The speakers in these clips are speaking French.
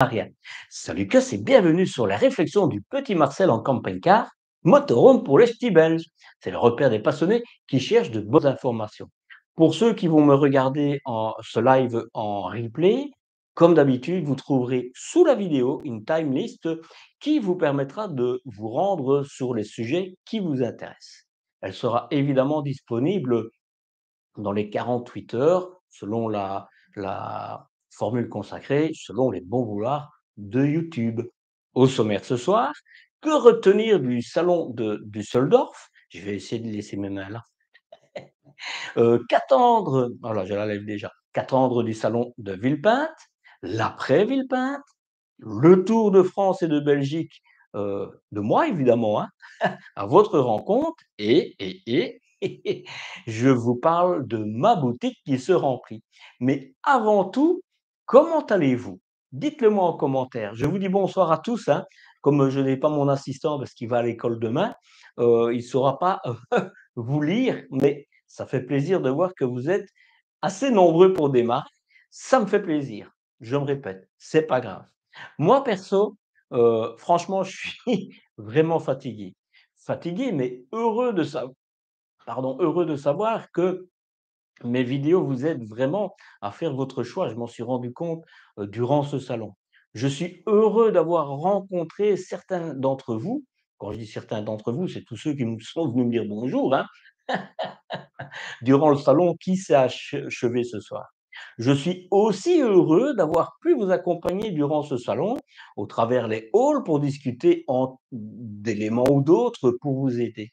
Ariane. Salut Lucas et bienvenue sur la réflexion du petit Marcel en camping-car, motorhome pour les ch'tis belges. C'est le repère des passionnés qui cherchent de bonnes informations. Pour ceux qui vont me regarder en ce live en replay, comme d'habitude, vous trouverez sous la vidéo une time list qui vous permettra de vous rendre sur les sujets qui vous intéressent. Elle sera évidemment disponible dans les 48 heures, selon la formule consacrée, selon les bons vouloirs de YouTube. Au sommaire ce soir, que retenir du salon de Düsseldorf? Je vais essayer de laisser mes mains là. Qu'attendre? Voilà, je la lève déjà. Qu'attendre du salon de Villepinte? L'après Villepinte? Le tour de France et de Belgique, de moi évidemment, hein, à votre rencontre je vous parle de ma boutique qui se remplit. Mais avant tout, comment allez-vous? Dites-le moi en commentaire. Je vous dis bonsoir à tous, hein. Comme je n'ai pas mon assistant parce qu'il va à l'école demain, il ne saura pas vous lire, mais ça fait plaisir de voir que vous êtes assez nombreux pour démarrer. Ça me fait plaisir. Je me répète, c'est pas grave. Moi perso, franchement, je suis vraiment fatigué. Fatigué, mais heureux de savoir que mes vidéos vous aident vraiment à faire votre choix. Je m'en suis rendu compte, durant ce salon. Je suis heureux d'avoir rencontré certains d'entre vous. Quand je dis certains d'entre vous, c'est tous ceux qui me sont venus me dire bonjour, hein, durant le salon qui s'est achevé ce soir. Je suis aussi heureux d'avoir pu vous accompagner durant ce salon, au travers les halls pour discuter d'éléments ou d'autres pour vous aider.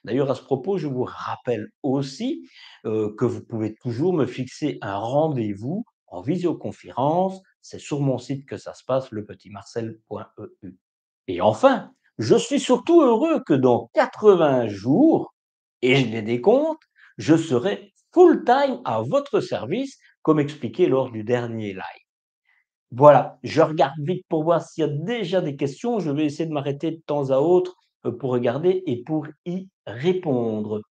D'ailleurs, à ce propos, je vous rappelle aussi que vous pouvez toujours me fixer un rendez-vous en visioconférence. C'est sur mon site que ça se passe, lepetitmarcel.eu. Et enfin, je suis surtout heureux que dans 80 jours, et je les décompte, je serai full-time à votre service, comme expliqué lors du dernier live. Voilà, je regarde vite pour voir s'il y a déjà des questions. Je vais essayer de m'arrêter de temps à autre pour regarder et pour y répondre.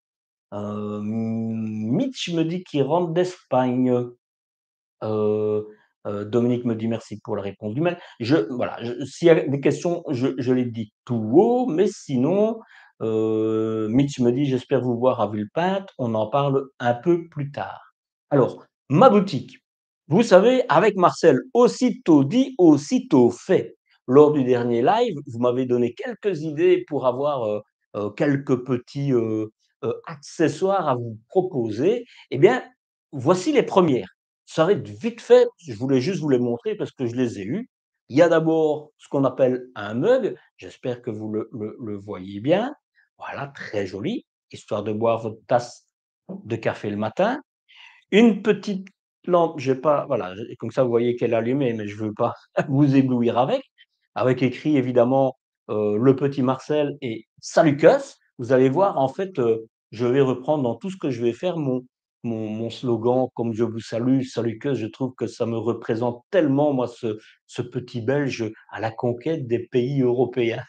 Mitch me dit qu'il rentre d'Espagne. Heu Dominique me dit: «Merci pour la réponse du mail». Voilà, s'il y a des questions, je les dis tout haut, mais sinon, Mitch me dit: «J'espère vous voir à Villepinte, on en parle un peu plus tard». Alors, ma boutique, vous savez, avec Marcel, aussitôt dit, aussitôt fait. Lors du dernier live, vous m'avez donné quelques idées pour avoir, quelques petits, accessoires à vous proposer. Eh bien, voici les premières. Ça va être vite fait, je voulais juste vous les montrer parce que je les ai eus. Il y a d'abord ce qu'on appelle un mug, j'espère que vous le voyez bien. Voilà, très joli, histoire de boire votre tasse de café le matin. Une petite lampe, j'ai pas voilà, comme ça vous voyez qu'elle est allumée, mais je veux pas vous éblouir avec écrit évidemment, Le Petit Marcel et Salut Cuss. Vous allez voir en fait, je vais reprendre dans tout ce que je vais faire mon slogan «Comme je vous salue, salut Cuss». Je trouve que ça me représente tellement moi ce petit Belge à la conquête des pays européens.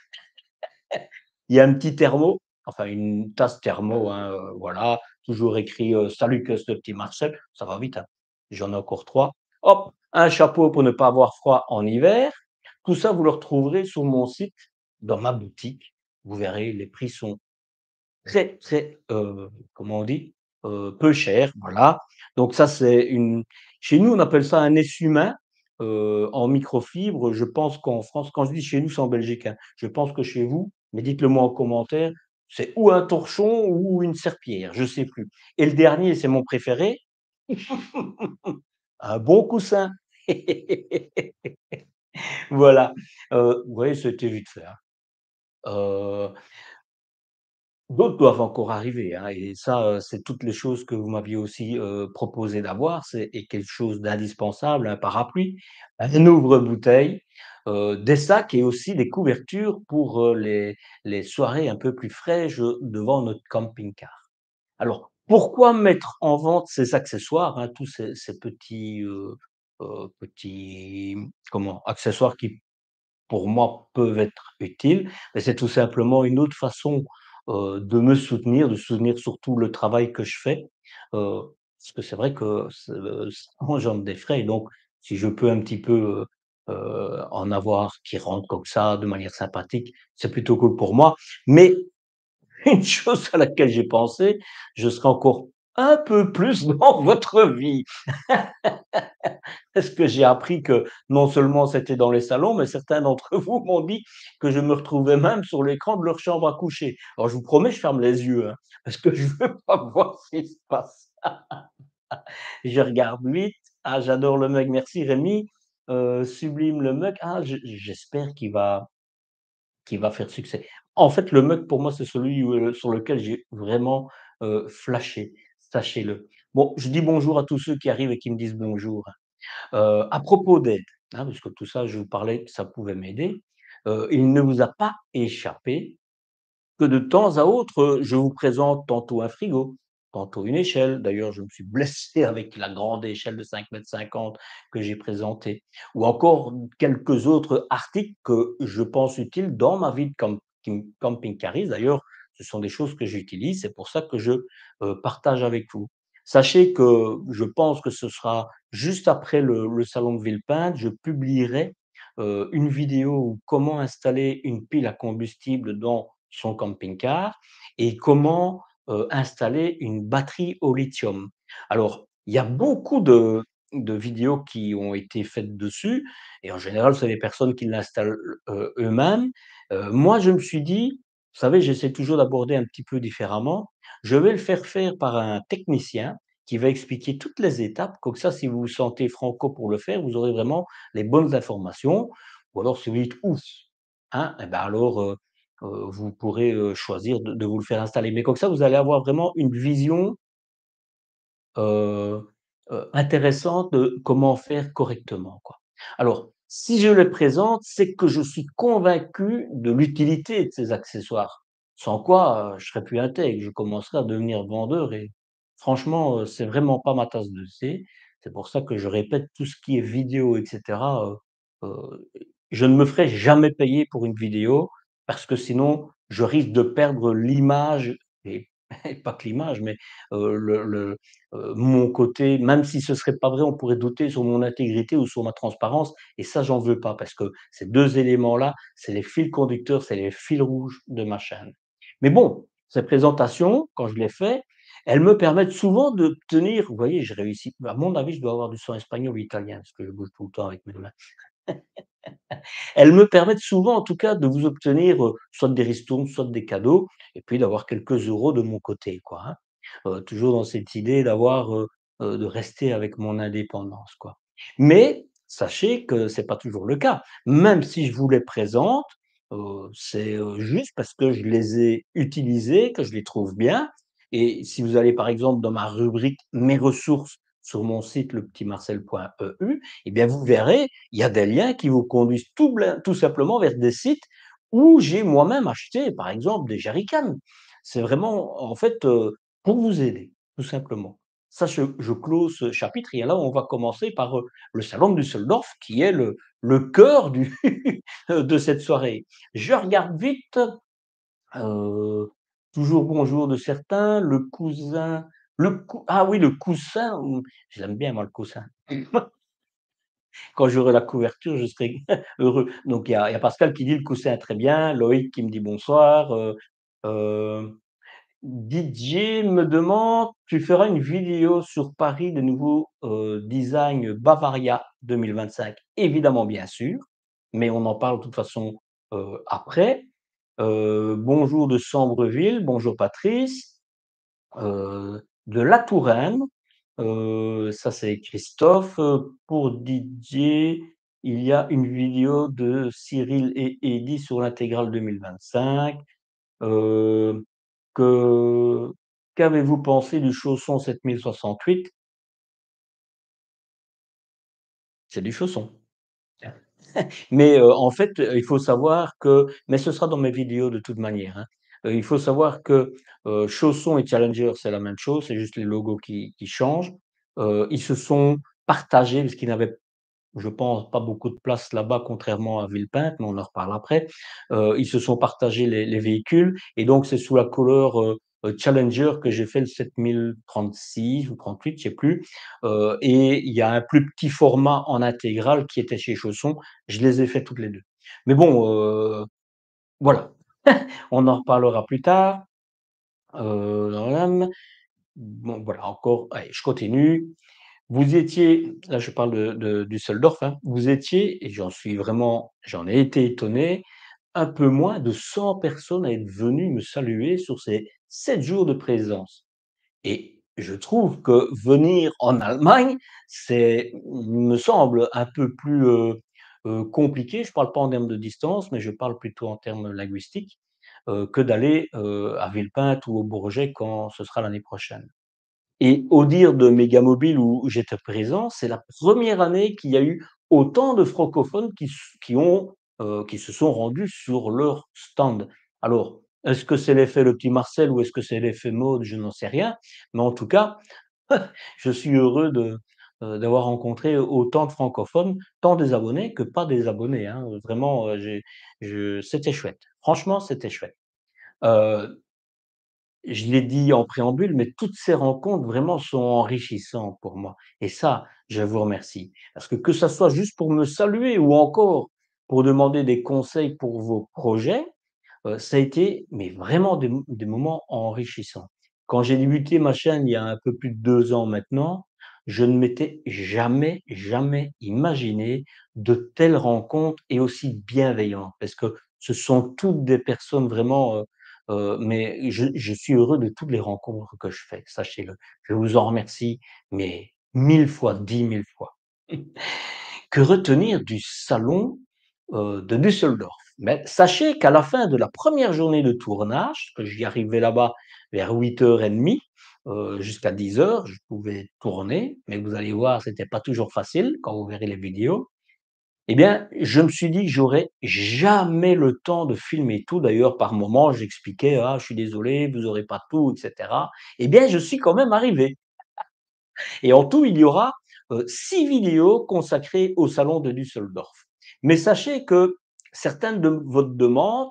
Il y a un petit thermo, enfin une tasse thermo, hein, voilà, toujours écrit, «Salut que ce petit Marcel», ça va vite, hein. J'en ai encore 3. Hop, un chapeau pour ne pas avoir froid en hiver. Tout ça, vous le retrouverez sur mon site, dans ma boutique. Vous verrez, les prix sont très, très, comment on dit? Peu chers, voilà. Donc ça, c'est une chez nous, on appelle ça un essuie-mains, en microfibre. Je pense qu'en France, quand je dis chez nous, c'est en Belgique, hein. Je pense que chez vous, mais dites-le moi en commentaire, c'est ou un torchon ou une serpillière, je sais plus. Et le dernier, c'est mon préféré, un bon coussin. Voilà, vous voyez, c'était vite fait, hein. Heu D'autres doivent encore arriver, hein, et ça, c'est toutes les choses que vous m'aviez aussi, proposé d'avoir, c'est et quelque chose d'indispensable, un parapluie, un ouvre-bouteille, des sacs et aussi des couvertures pour, les soirées un peu plus fraîches, devant notre camping-car. Alors, pourquoi mettre en vente ces accessoires, hein, tous ces petits, petits, comment? Accessoires qui pour moi, peuvent être utiles, mais c'est tout simplement une autre façon, de me soutenir, de soutenir surtout le travail que je fais, parce que c'est vrai que ça engendre des frais et donc si je peux un petit peu, en avoir qui rentrent comme ça de manière sympathique, c'est plutôt cool pour moi. Mais une chose à laquelle j'ai pensé, je serai encore un peu plus dans votre vie. Parce que j'ai appris que non seulement c'était dans les salons, mais certains d'entre vous m'ont dit que je me retrouvais même sur l'écran de leur chambre à coucher. Alors je vous promets, je ferme les yeux, hein, parce que je veux pas voir ce qui se passe. Je regarde vite. Ah, j'adore le mug, merci Rémi. Sublime le mug. Ah, j'espère qu'il va faire succès. En fait, le mug pour moi, c'est celui, sur lequel j'ai vraiment, flashé, sachez-le. Bon, je dis bonjour à tous ceux qui arrivent et qui me disent bonjour. À propos d'aide, hein, parce que tout ça, je vous parlais que ça pouvait m'aider, il ne vous a pas échappé que de temps à autre, je vous présente tantôt un frigo, tantôt une échelle. D'ailleurs, je me suis blessé avec la grande échelle de 5,50 m que j'ai présentée, ou encore quelques autres articles que je pense utiles dans ma vie de camping-cariste. D'ailleurs, ce sont des choses que j'utilise, c'est pour ça que je, partage avec vous. Sachez que je pense que ce sera juste après le salon de Villepinte, je publierai, une vidéo où comment installer une pile à combustible dans son camping-car et comment, installer une batterie au lithium. Alors, il y a beaucoup de vidéos qui ont été faites dessus et en général, c'est les personnes qui l'installent, eux-mêmes. Moi, je me suis dit, vous savez, j'essaie toujours d'aborder un petit peu différemment. Je vais le faire faire par un technicien qui va expliquer toutes les étapes, comme ça, si vous vous sentez franco pour le faire, vous aurez vraiment les bonnes informations. Ou alors si vous dites: «Ouf!», hein, et ben alors, vous pourrez, choisir de vous le faire installer. Mais comme ça, vous allez avoir vraiment une vision, heu intéressante de comment faire correctement, quoi. Alors, si je les présente, c'est que je suis convaincu de l'utilité de ces accessoires. Sans quoi, je serais plus intègre, je commencerais à devenir vendeur et franchement, c'est vraiment pas ma tasse de thé. C'est pour ça que je répète tout ce qui est vidéo et cetera, je ne me ferai jamais payer pour une vidéo parce que sinon je risque de perdre l'image et et pas que l'image, mais, mon côté, même si ce serait pas vrai, on pourrait douter sur mon intégrité ou sur ma transparence et ça, j'en veux pas parce que ces 2 éléments-là, c'est les fils conducteurs, c'est les fils rouges de ma chaîne. Mais bon, ces présentations, quand je les fais, elles me permettent souvent d'obtenir, vous voyez, je réussis, à mon avis, je dois avoir du sang espagnol ou italien parce que je bouge tout le temps avec mes mains. Elles me permettent souvent, en tout cas, de vous obtenir, soit des ristournes, soit des cadeaux et puis d'avoir quelques euros de mon côté, quoi, hein. Toujours dans cette idée d'avoir, de rester avec mon indépendance, quoi. Mais sachez que c'est pas toujours le cas. Même si je vous les présente, c'est, juste parce que je les ai utilisés, que je les trouve bien et si vous allez, par exemple, dans ma rubrique «Mes ressources» sur mon site lepetitmarcel.eu, et bien, vous verrez, il y a des liens qui vous conduisent tout simplement vers des sites où j'ai moi-même acheté, par exemple, des jerrycans. C'est vraiment, en fait, pour vous aider, tout simplement. Ça, je clôt ce chapitre et là, on va commencer par, le salon de Düsseldorf qui est le cœur du de cette soirée. Je regarde vite, heu, toujours bonjour de certains, le cousin ah oui, le coussin, je l'aime bien moi le coussin. Quand j'aurai la couverture, je serai heureux. Donc il y a Pascal qui dit: «Le coussin est très bien», Loïc qui me dit: «Bonsoir», heu, Didier me demande: «Tu feras une vidéo sur Paris, de nouveaux, design Bavaria 2025?» Évidemment, bien sûr, mais on en parle de toute façon, après. Bonjour de Sambreville, bonjour Patrice, de La Touraine. Ça, c'est Christophe. Pour Didier, il y a une vidéo de Cyril et Eddy sur l'intégrale 2025. Heu, que qu'avez-vous pensé du chausson 7068? C'est du chausson. Mais, en fait, il faut savoir que mais ce sera dans mes vidéos de toute manière, hein. Il faut savoir que, Chausson et Challenger, c'est la même chose, c'est juste les logos qui changent. Ils se sont partagés parce qu'ils n'avaient, je pense, pas beaucoup de place là-bas, contrairement à Villepinte, mais on en reparle après. Ils se sont partagés les véhicules et donc c'est sous la couleur, Challenger que j'ai fait le 7036 ou 38, je sais plus, et il y a un plus petit format en intégrale qui était chez Chausson. Je les ai fait toutes les 2. Mais bon, voilà, on en reparlera plus tard. Bon voilà, encore allez, je continue. Vous étiez là je parle de Düsseldorf, hein. Vous étiez et j'en ai été étonné, un peu moins de 100 personnes à être venues me saluer sur ces 7 jours de présence. Et je trouve que venir en Allemagne, c'est me semble un peu plus, compliqué. Je parle pas en termes de distance, mais je parle plutôt en termes linguistiques, que d'aller, à Villepinte ou au Bourget quand ce sera l'année prochaine. Et au dire de Mégamobile où j'étais présent, c'est la première année qu'il y a eu autant de francophones qui se sont rendus sur leur stand. Alors, est-ce que c'est l'effet Le Petit Marcel ou est-ce que c'est l'effet mode? Je n'en sais rien, mais en tout cas, je suis heureux d'avoir rencontré autant de francophones, tant des abonnés que pas des abonnés, hein. Vraiment, c'était chouette. Franchement, c'était chouette. Heu je l'ai dit en préambule, mais toutes ces rencontres vraiment sont enrichissantes pour moi et ça, je vous remercie. Parce que ça soit juste pour me saluer ou encore pour demander des conseils pour vos projets, ça a été mais vraiment des moments enrichissants. Quand j'ai débuté ma chaîne il y a un peu plus de 2 ans maintenant, je ne m'étais jamais, jamais imaginé de telles rencontres et aussi bienveillantes. Parce que ce sont toutes des personnes vraiment, mais je suis heureux de toutes les rencontres que je fais, sachez-le. Je vous en remercie, mais 1000 fois, 10 000 fois. Que retenir du salon, de Düsseldorf? Mais sachez qu'à la fin de la première journée de tournage, que j'y arrivais là-bas vers 8h30, jusqu'à 10h, je pouvais tourner, mais vous allez voir, c'était pas toujours facile quand vous verrez les vidéos. Eh bien, je me suis dit que j'aurais jamais le temps de filmer tout. D'ailleurs, par moments, j'expliquais: «Ah, je suis désolé, vous aurez pas tout» et cetera. Eh bien, je suis quand même arrivé. Et en tout, il y aura 6 vidéos consacrées au salon de Düsseldorf. Mais sachez que certaines de vos demandes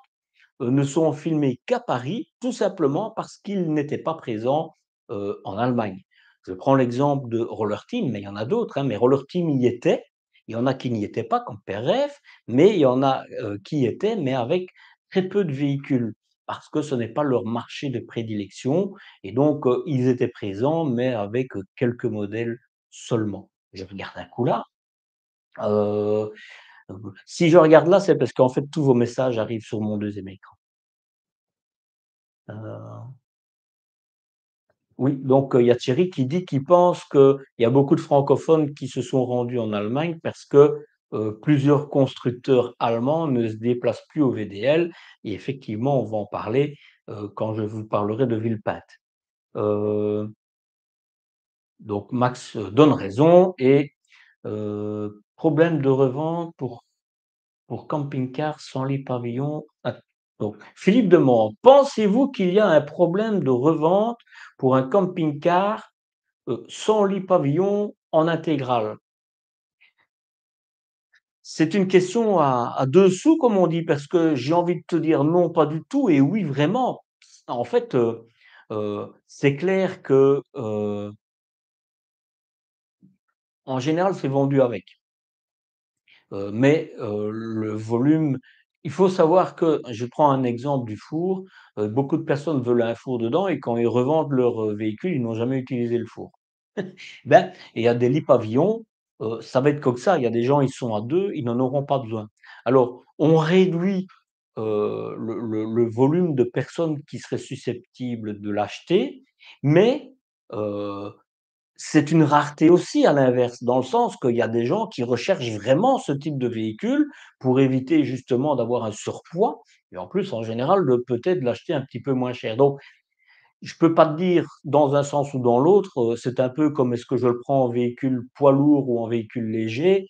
ne sont filmées qu'à Paris, tout simplement parce qu'ils n'étaient pas présents en Allemagne. Je prends l'exemple de Roller Team, mais il y en a d'autres, hein, mais Roller Team y était. Il y en a qui n'y étaient pas, comme Père Ref, mais il y en a qui y étaient, mais avec très peu de véhicules, parce que ce n'est pas leur marché de prédilection. Et donc, ils étaient présents, mais avec quelques modèles seulement. Je regarde un coup là. euh, Si je regarde là, c'est parce qu'en fait, tous vos messages arrivent sur mon deuxième écran. Euh, Oui, donc il y a Thierry qui dit qu'il pense qu'il y a beaucoup de francophones qui se sont rendus en Allemagne parce que, plusieurs constructeurs allemands ne se déplacent plus au VDL et effectivement, on va en parler, quand je vous parlerai de Villepinte. Heu, donc Max, donne raison et problème de revente pour camping-car sans lit pavillon. Donc Philippe demande: «Pensez-vous qu'il y a un problème de revente pour un camping-car sans lit pavillon en intégrale?» C'est une question à 2 sous comme on dit, parce que j'ai envie de te dire non, pas du tout et oui, vraiment. En fait, c'est clair que, en général, c'est vendu avec. Mais le volume il faut savoir que je prends un exemple du four, beaucoup de personnes veulent un four dedans et quand ils revendent leur, véhicule, ils n'ont jamais utilisé le four. Ben, il y a des lits pavillons, ça va être comme ça. Il y a des gens, ils sont à 2, ils n'en auront pas besoin. Alors, on réduit, le volume de personnes qui seraient susceptibles de l'acheter, mais, heu, c'est une rareté aussi à l'inverse, dans le sens qu'il y a des gens qui recherchent vraiment ce type de véhicule pour éviter justement d'avoir un surpoids et en plus, en général, de peut-être l'acheter un petit peu moins cher. Donc je peux pas te dire dans un sens ou dans l'autre, c'est un peu comme est-ce que je le prends en véhicule poids lourd ou en véhicule léger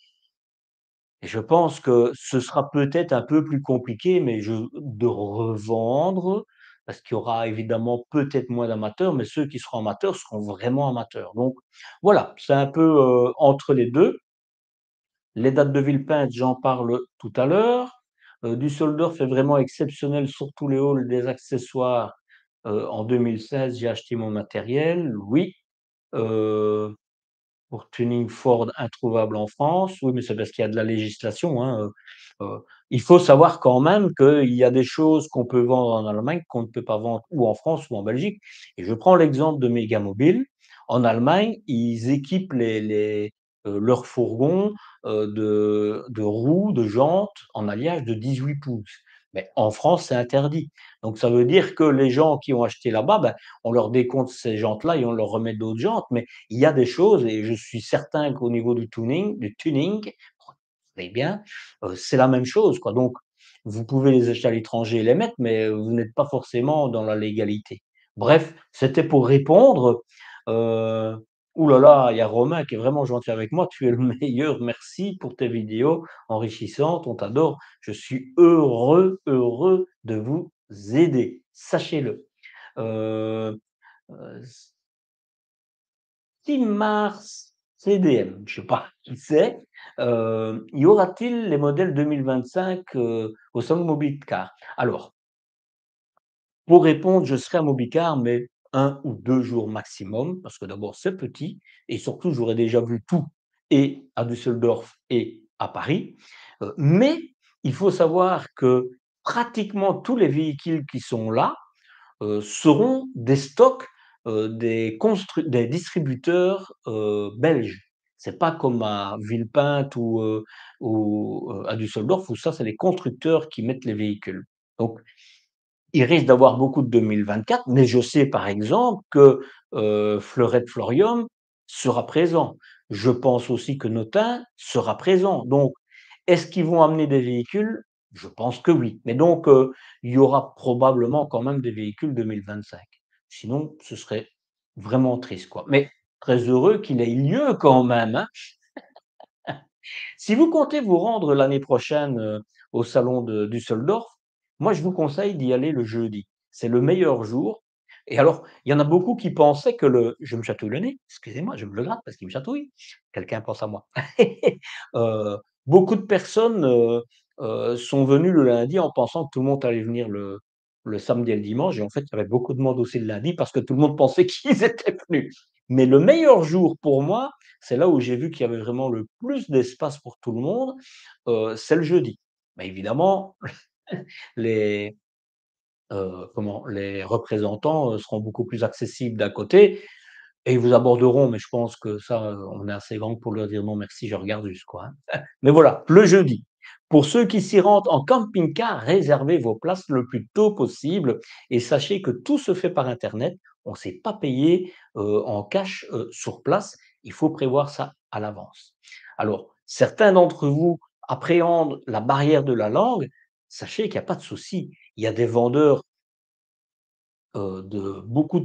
et je pense que ce sera peut-être un peu plus compliqué, mais de revendre, parce qu'il y aura évidemment peut-être moins d'amateurs, mais ceux qui seront amateurs seront vraiment amateurs. Donc voilà, c'est un peu, entre les 2. Les dates de Villepinte, j'en parle tout à l'heure. Düsseldorf est vraiment exceptionnel, surtout les halls, des accessoires. En 2016, j'ai acheté mon matériel, oui. Heu Pour tuning Ford introuvable en France, oui, mais c'est parce qu'il y a de la législation, hein, il faut savoir quand même qu'il y a des choses qu'on peut vendre en Allemagne qu'on ne peut pas vendre ou en France ou en Belgique et je prends l'exemple de Megamobile. En Allemagne, ils équipent leurs fourgons, de roues, de jantes en alliage de 18 pouces. Mais en France, c'est interdit. Donc ça veut dire que les gens qui ont acheté là-bas, ben, on leur décompte ces jantes-là et on leur remet d'autres jantes, mais il y a des choses et je suis certain qu'au niveau du tuning, vous savez bien, c'est la même chose, quoi. Donc vous pouvez les acheter à l'étranger et les mettre, mais vous n'êtes pas forcément dans la légalité. Bref, c'était pour répondre, heu, ouh là là, il y a Romain qui est vraiment gentil avec moi: «Tu es le meilleur, merci pour tes vidéos enrichissantes, on t'adore. Je suis heureux, heureux de vous aider, sachez-le». Heu, heu 6 mars, CDM, je sais pas qui c'est. Y aura-t-il les modèles 2025, au salon Mobicar? Alors, pour répondre, je serai à Mobicar, mais 1 ou 2 jours maximum, parce que d'abord c'est petit et surtout j'aurais déjà vu tout et à Düsseldorf et à Paris. Mais il faut savoir que pratiquement tous les véhicules qui sont là seront des stocks, des distributeurs, belges. C'est pas comme à Villepinte ou à Düsseldorf où ça, c'est les constructeurs qui mettent les véhicules. Donc il risque d'avoir beaucoup de 2024, mais je sais par exemple que, Fleurette Florium sera présent. Je pense aussi que Notin sera présent. Donc, est-ce qu'ils vont amener des véhicules? Je pense que oui. Mais donc, il y aura probablement quand même des véhicules 2025. Sinon, ce serait vraiment triste, quoi. Mais très heureux qu'il ait lieu quand même, hein. Si vous comptez vous rendre l'année prochaine, au salon de Düsseldorf, moi je vous conseille d'y aller le jeudi. C'est le meilleur jour et alors, il y en a beaucoup qui pensaient que je me chatouille le nez, excusez-moi, je me le gratte parce qu'il me chatouille. Quelqu'un pense à moi. Heu, Beaucoup de personnes, sont venues le lundi en pensant que tout le monde allait venir le samedi et le dimanche et en fait, il y avait beaucoup de monde aussi le lundi parce que tout le monde pensait qu'ils étaient venus. Mais le meilleur jour pour moi, c'est là où j'ai vu qu'il y avait vraiment le plus d'espace pour tout le monde, c'est le jeudi. Mais évidemment, les, les représentants, seront beaucoup plus accessibles d'un côté et ils vous aborderont, mais je pense que ça, on est assez grand pour leur dire: «Non merci, je regarde juste quoi, hein». Mais voilà, le jeudi. Pour ceux qui s'y rendent en camping-car, réservez vos places le plus tôt possible et sachez que tout se fait par internet. On ne sait pas payer, en cash, sur place. Il faut prévoir ça à l'avance. Alors, certains d'entre vous appréhendent la barrière de la langue. Sachez qu'il y a pas de souci. Il y a des vendeurs de beaucoup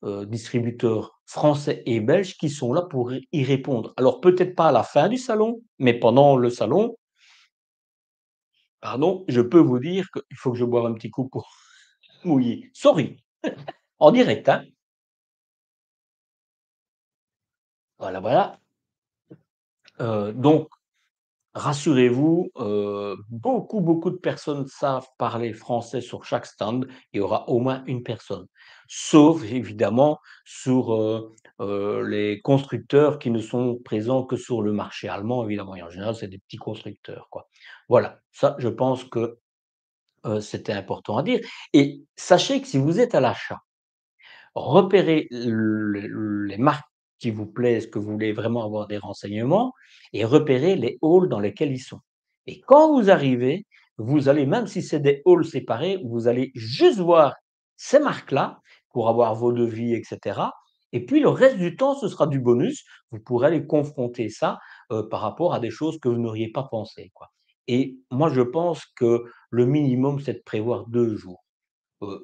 distributeurs français et belges qui sont là pour y répondre. Alors peut-être pas à la fin du salon, mais pendant le salon, pardon, je peux vous dire qu'il faut que je boive un petit coup pour mouiller. Sorry, en direct, hein. Voilà, voilà. Donc rassurez-vous, beaucoup, beaucoup de personnes savent parler français sur chaque stand. Il y aura au moins une personne. Sauf évidemment sur, les constructeurs qui ne sont présents que sur le marché allemand évidemment et en général, c'est des petits constructeurs, quoi. Voilà, ça je pense que, c'était important à dire et sachez que si vous êtes à l'achat, repérez les marques qui vous plaisent, que vous voulez vraiment avoir des renseignements et repérez les halls dans lesquels ils sont. Et quand vous arrivez, vous allez, même si c'est des halls séparés, vous allez juste voir ces marques-là pour avoir vos devis et cetera et puis le reste du temps, ce sera du bonus. Vous pourrez aller confronter ça, par rapport à des choses que vous n'auriez pas pensé, quoi. Et moi, je pense que le minimum, c'est de prévoir 2 jours.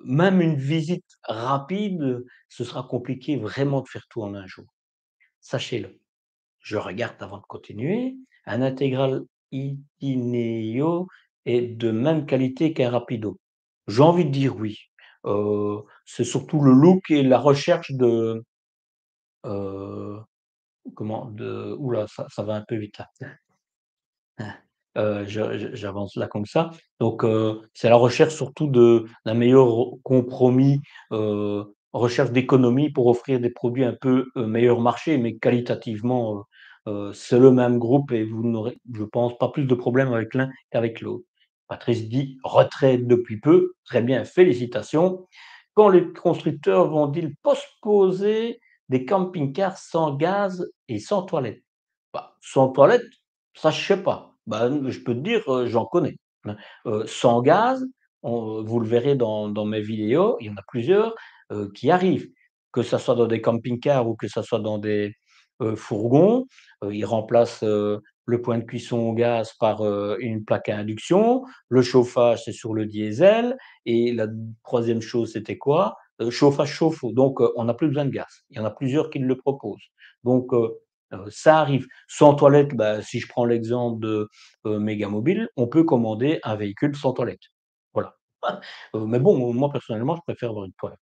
Même une visite rapide, ce sera compliqué vraiment de faire tout en un jour. Sachez-le. Je regarde avant de continuer. Un intégral Itineo est de même qualité qu'un rapido. J'ai envie de dire oui. C'est surtout le look et la recherche heu, comment? De ouh là, ça va un peu vite là. j'avance là comme ça. Donc, c'est la recherche surtout d'un meilleur compromis, recherche d'économie pour offrir des produits un peu, meilleur marché, mais qualitativement, c'est le même groupe et vous n'aurez, je pense, pas plus de problèmes avec l'un qu'avec l'autre. Patrice dit: «Retraite depuis peu». Très bien, félicitations. Quand les constructeurs vont-ils postposer des camping-cars sans gaz et sans toilettes? Bah, sans toilette, ça je sais pas. Bah, je peux te dire, j'en connais, hein. Sans gaz, vous le verrez dans mes vidéos, il y en a plusieurs, qui arrivent. Que ça soit dans des camping-cars ou que ça soit dans des, fourgons, ils remplacent, le point de cuisson au gaz par, une plaque à induction. Le chauffage, c'est sur le diesel et la 3e chose, c'était quoi? Chauffage chauffe-eau, donc on n'a plus besoin de gaz. Il y en a plusieurs qui le proposent. Donc ça arrive. Sans toilette, bah, si je prends l'exemple de, Mégamobile, on peut commander un véhicule sans toilette. Voilà. Mais bon, moi personnellement, je préfère avoir une toilette.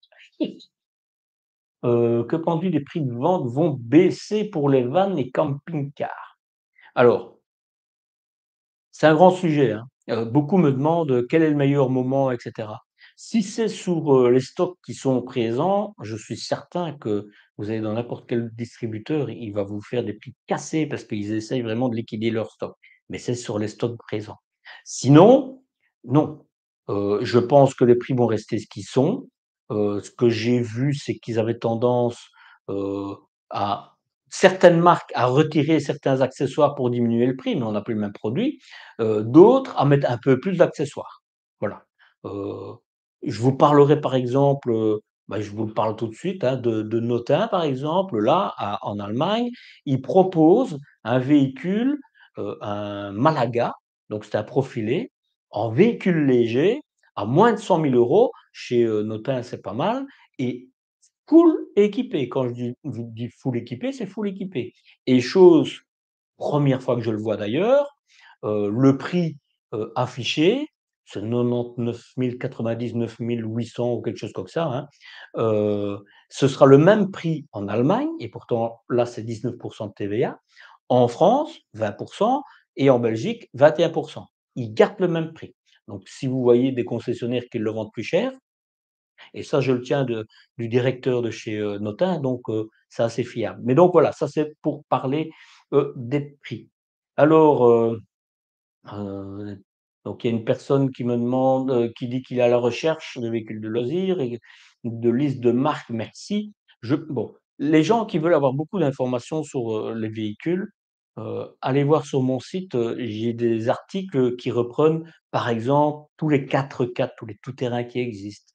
Que penses-tu des prix de vente vont baisser pour les vannes et camping-cars? Alors, c'est un grand sujet, hein. Beaucoup me demandent, quel est le meilleur moment et cetera. Si c'est sur, les stocks qui sont présents, je suis certain que vous allez dans n'importe quel distributeur, il va vous faire des prix cassés parce qu'ils essayent vraiment de liquider leurs stocks. Mais c'est sur les stocks présents. Sinon, non. Je pense que les prix vont rester ce qu'ils sont. Ce que j'ai vu, c'est qu'ils avaient tendance, à certaines marques à retirer certains accessoires pour diminuer le prix, mais on n'a plus le même produit, d'autres à mettre un peu plus d'accessoires. Voilà. Heu, je vous parlerai par exemple, bah, je vous le parle tout de suite, hein, de Notin par exemple, là, en Allemagne, ils proposent un véhicule, un Malaga, donc c'est un profilé, en véhicule léger, à moins de 100 000 €. Chez, Notin, c'est pas mal et full équipé. Quand je dis full équipé, c'est full équipé et chose, première fois que je le vois d'ailleurs, le prix, affiché, c'est 99 099 800 ou quelque chose comme ça, hein. Heu, Ce sera le même prix en Allemagne et pourtant là, c'est 19 de TVA. En France, 20 et en Belgique, 21. Ils gardent le même prix. Donc si vous voyez des concessionnaires qui le vendent plus cher, et ça, je le tiens du directeur de chez, Notin, donc c'est assez fiable. Mais donc voilà, ça c'est pour parler, des prix. Alors, Heu, donc il y a une personne qui me demande, qui dit qu'il est à la recherche de véhicules de loisirs et de liste de marques, merci. Bon, les gens qui veulent avoir beaucoup d'informations sur, les véhicules, allez voir sur mon site, j'ai des articles qui reprennent, par exemple, tous les 4x4, tous les tout-terrains qui existent,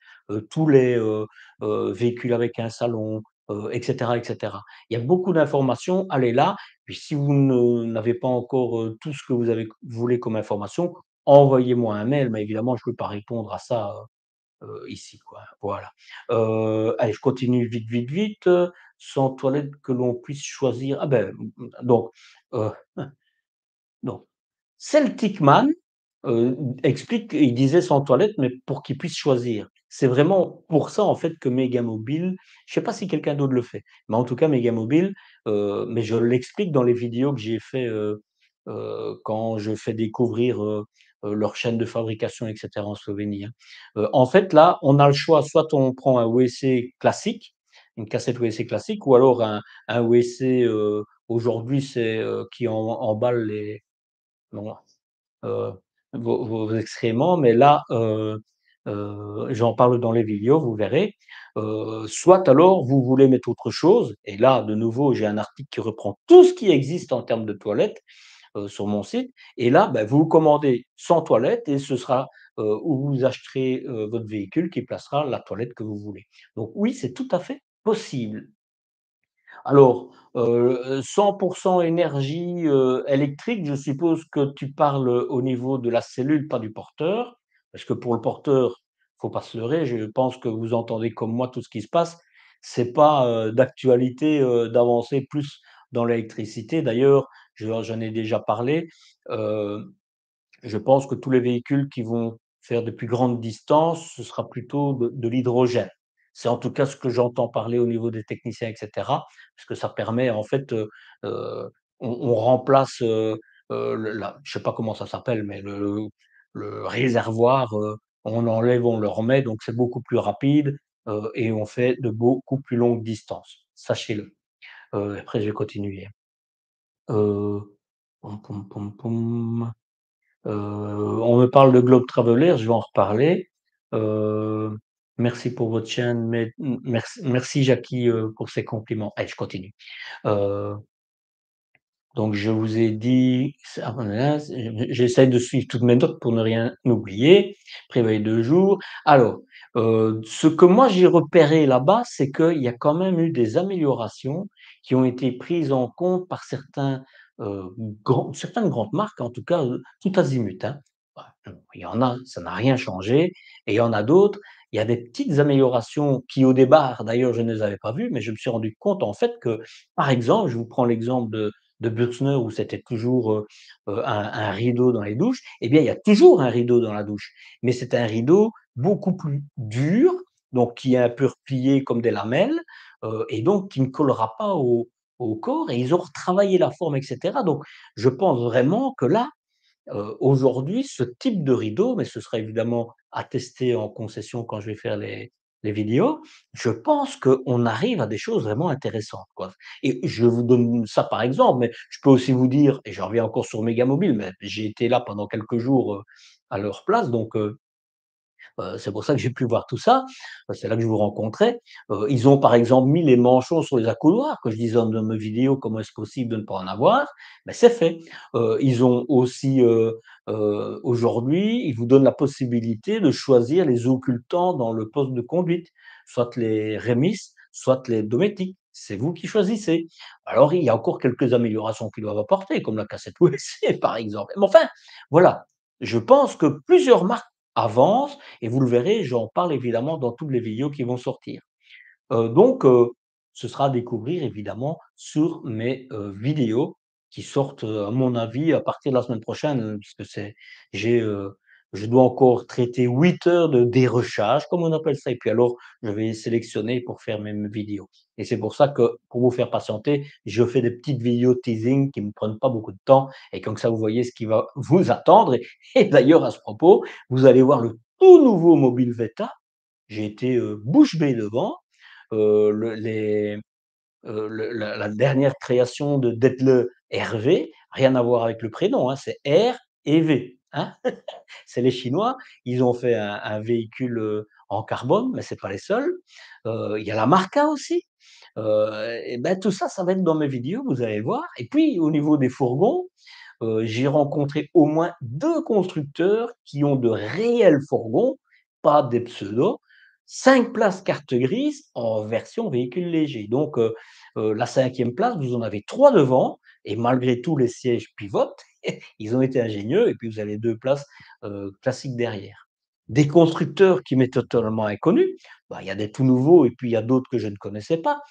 tous les, véhicules avec un salon, et cetera, et cetera. Il y a beaucoup d'informations, allez là. Puis si vous n'avez pas encore, tout ce que vous voulez comme information, envoyez-moi un mail, mais évidemment je ne peux pas répondre à ça, ici quoi, voilà. Allez, je continue vite, vite, vite, sans toilette que l'on puisse choisir, ah ben, donc, heu, donc Celtic Man, explique, il disait sans toilette, mais pour qu'il puisse choisir. C'est vraiment pour ça, en fait, que Megamobile, je sais pas si quelqu'un d'autre le fait, mais en tout cas Megamobile, mais je l'explique dans les vidéos que j'ai fait, quand je fais découvrir, leur chaîne de fabrication et cetera en Slovénie, hein. En fait, là, on a le choix, soit on prend un WC classique, une cassette WC classique ou alors un WC, aujourd'hui c'est, qui emballe les non, heu, vos excréments, mais là, j'en parle dans les vidéos, vous verrez. Soit alors vous voulez mettre autre chose et là, de nouveau, j'ai un article qui reprend tout ce qui existe en termes de toilettes, sur mon site et là, bah, vous commandez sans toilette et ce sera, où vous acheterez, votre véhicule qui placera la toilette que vous voulez. Donc oui, c'est tout à fait possible. Alors, 100 énergie, électrique, je suppose que tu parles, au niveau de la cellule, pas du porteur? Parce que pour le porteur, faut pas se leurrer, je pense que vous entendez comme moi tout ce qui se passe. C'est pas, d'actualité, d'avancer plus dans l'électricité. D'ailleurs, j'en ai déjà parlé, heu je pense que tous les véhicules qui vont faire de plus grandes distances, ce sera plutôt de l'hydrogène. C'est en tout cas ce que j'entends parler au niveau des techniciens et cetera, parce que ça permet en fait, on remplace, le la je sais pas comment ça s'appelle, mais le réservoir, on enlève, on le remet, donc c'est beaucoup plus rapide, et on fait de beaucoup plus longues distances, sachez-le. Après je vais continuer. Heu, Poum, poum, poum, poum. On me parle de Globe Traveler, je vais en reparler. Heu, Merci pour votre chaîne, mais merci Jackie, pour ces compliments. Allez, je continue. Heu Donc je vous ai dit ça voilà, j'essaie de suivre toutes mes notes pour ne rien oublier. Prévoyez 2 jours. Alors, ce que moi j'ai repéré là-bas, c'est qu'il y a quand même eu des améliorations qui ont été prises en compte par certaines grandes marques, en tout cas, tout azimut, hein. Bah, il y en a, ça n'a rien changé et il y en a d'autres, il y a des petites améliorations qui au départ, d'ailleurs, je ne les avais pas vues, mais je me suis rendu compte en fait que, par exemple, je vous prends l'exemple de Büchsner où c'était toujours, un rideau dans les douches, eh bien, il y a toujours un rideau dans la douche, mais c'est un rideau beaucoup plus dur, donc qui est un peu replié comme des lamelles, et donc qui ne collera pas au corps et ils ont retravaillé la forme et cetera, donc je pense vraiment que là, aujourd'hui, ce type de rideau, mais ce sera évidemment à tester en concession quand je vais faire les vidéos, je pense qu'on arrive à des choses vraiment intéressantes, quoi. Et je vous donne ça par exemple, mais je peux aussi vous dire et je reviens encore sur Mégamobile, mais j'ai été là pendant quelques jours, à leur place, donc c'est pour ça que j'ai pu voir tout ça. C'est là que je vous rencontrais. Ils ont par exemple mis les manchons sur les accoudoirs, que je disais dans mes vidéos: «Comment est-ce possible de ne pas en avoir?» Ben c'est fait. Ils ont aussi, aujourd'hui, ils vous donnent la possibilité de choisir les occultants dans le poste de conduite, soit les Remis, soit les Dometic. C'est vous qui choisissez. Alors il y a encore quelques améliorations qu'ils doivent apporter, comme la cassette USB par exemple. Mais enfin, voilà, je pense que plusieurs marques avancent et vous le verrez, j'en parle évidemment dans toutes les vidéos qui vont sortir. Donc ce sera à découvrir évidemment sur mes, vidéos qui sortent, à mon avis à partir de la semaine prochaine, puisque j'ai, je dois encore traiter 8 heures de dérochage comme on appelle ça et puis alors je vais sélectionner pour faire mes vidéos et c'est pour ça que, pour vous faire patienter, je fais des petites vidéos teasing qui ne me prennent pas beaucoup de temps et comme ça vous voyez ce qui va vous attendre et d'ailleurs à ce propos, vous allez voir le tout nouveau Mobile Veta. J'ai été, bouche bée devant. Le les le la dernière création de Detlef Hervé, rien à voir avec le prénom, hein, c'est R et V, hein. C'est les Chinois, ils ont fait un véhicule, en carbone, mais c'est pas les seuls. Il y a la Marca aussi, et ben, tout ça, ça va être dans mes vidéos, vous allez voir et puis au niveau des fourgons, j'ai rencontré au moins 2 constructeurs qui ont de réels fourgons, pas des pseudos, 5 places carte grise en version véhicule léger. Donc la 5e place, vous en avez 3 devant et malgré tout les sièges pivotent. Ils ont été ingénieux et puis vous avez 2 places, classiques derrière. Des constructeurs qui m'est totalement inconnus, bah, il y a des tout nouveaux et puis il y a d'autres que je ne connaissais pas.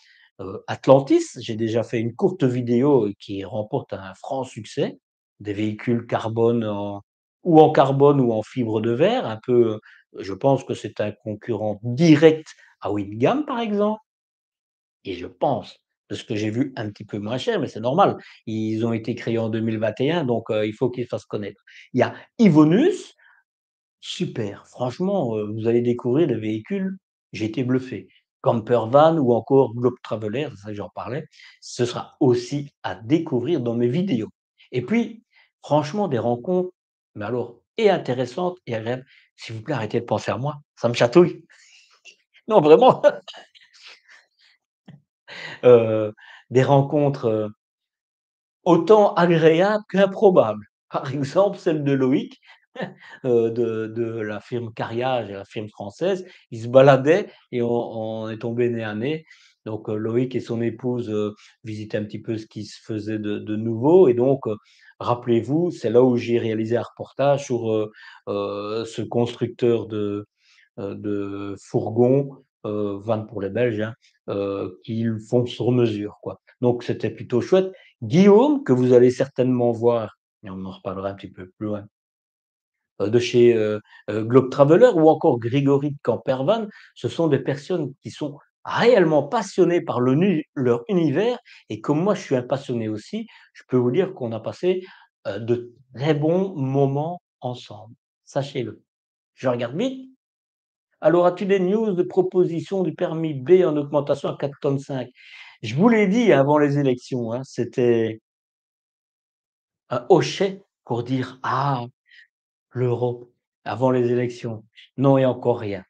Atlantis, j'ai déjà fait une courte vidéo qui remporte un franc succès, des véhicules carbone en carbone ou en fibre de verre, un peu, je pense que c'est un concurrent direct à Wingam, par exemple et je pense, de ce que j'ai vu, un petit peu moins cher, mais c'est normal. Ils ont été créés en 2021, donc il faut qu'ils se fassent connaître. Il y a Ivonus, super, franchement, vous allez découvrir des véhicules, j'ai été bluffé. Campervan ou encore Globe Traveler, c'est ça que j'en parlais, ce sera aussi à découvrir dans mes vidéos. Et puis, franchement, des rencontres, mais alors, et intéressantes et agréables. S'il vous plaît, arrêtez de penser à moi, ça me chatouille. Non, vraiment, heu, des rencontres, autant agréable qu'improbable. Par exemple, celle de Loïc, de la firme Cariage, la firme française. Il se baladait et on est tombé nez à nez. Donc, Loïc et son épouse, visitaient un petit peu ce qui se faisait de nouveau et donc, rappelez-vous, c'est là où j'ai réalisé un reportage sur, ce constructeur de fourgons, van pour les Belges, hein, qu'ils font sur mesure, quoi. Donc c'était plutôt chouette. Guillaume, que vous allez certainement voir et on en reparlera un petit peu plus loin, de chez, Globe Traveller ou encore Grégory de Campervan, ce sont des personnes qui sont réellement passionnées par leur univers et comme moi je suis un passionné aussi, je peux vous dire qu'on a passé de très bons moments ensemble, sachez-le. Je regarde vite. Alors, as-tu des news de proposition du permis B en augmentation à 4,5 tonnes? Je vous l'ai dit avant les élections, hein, c'était un hochet pour dire: «Ah, l'Europe», avant les élections. Non et encore rien.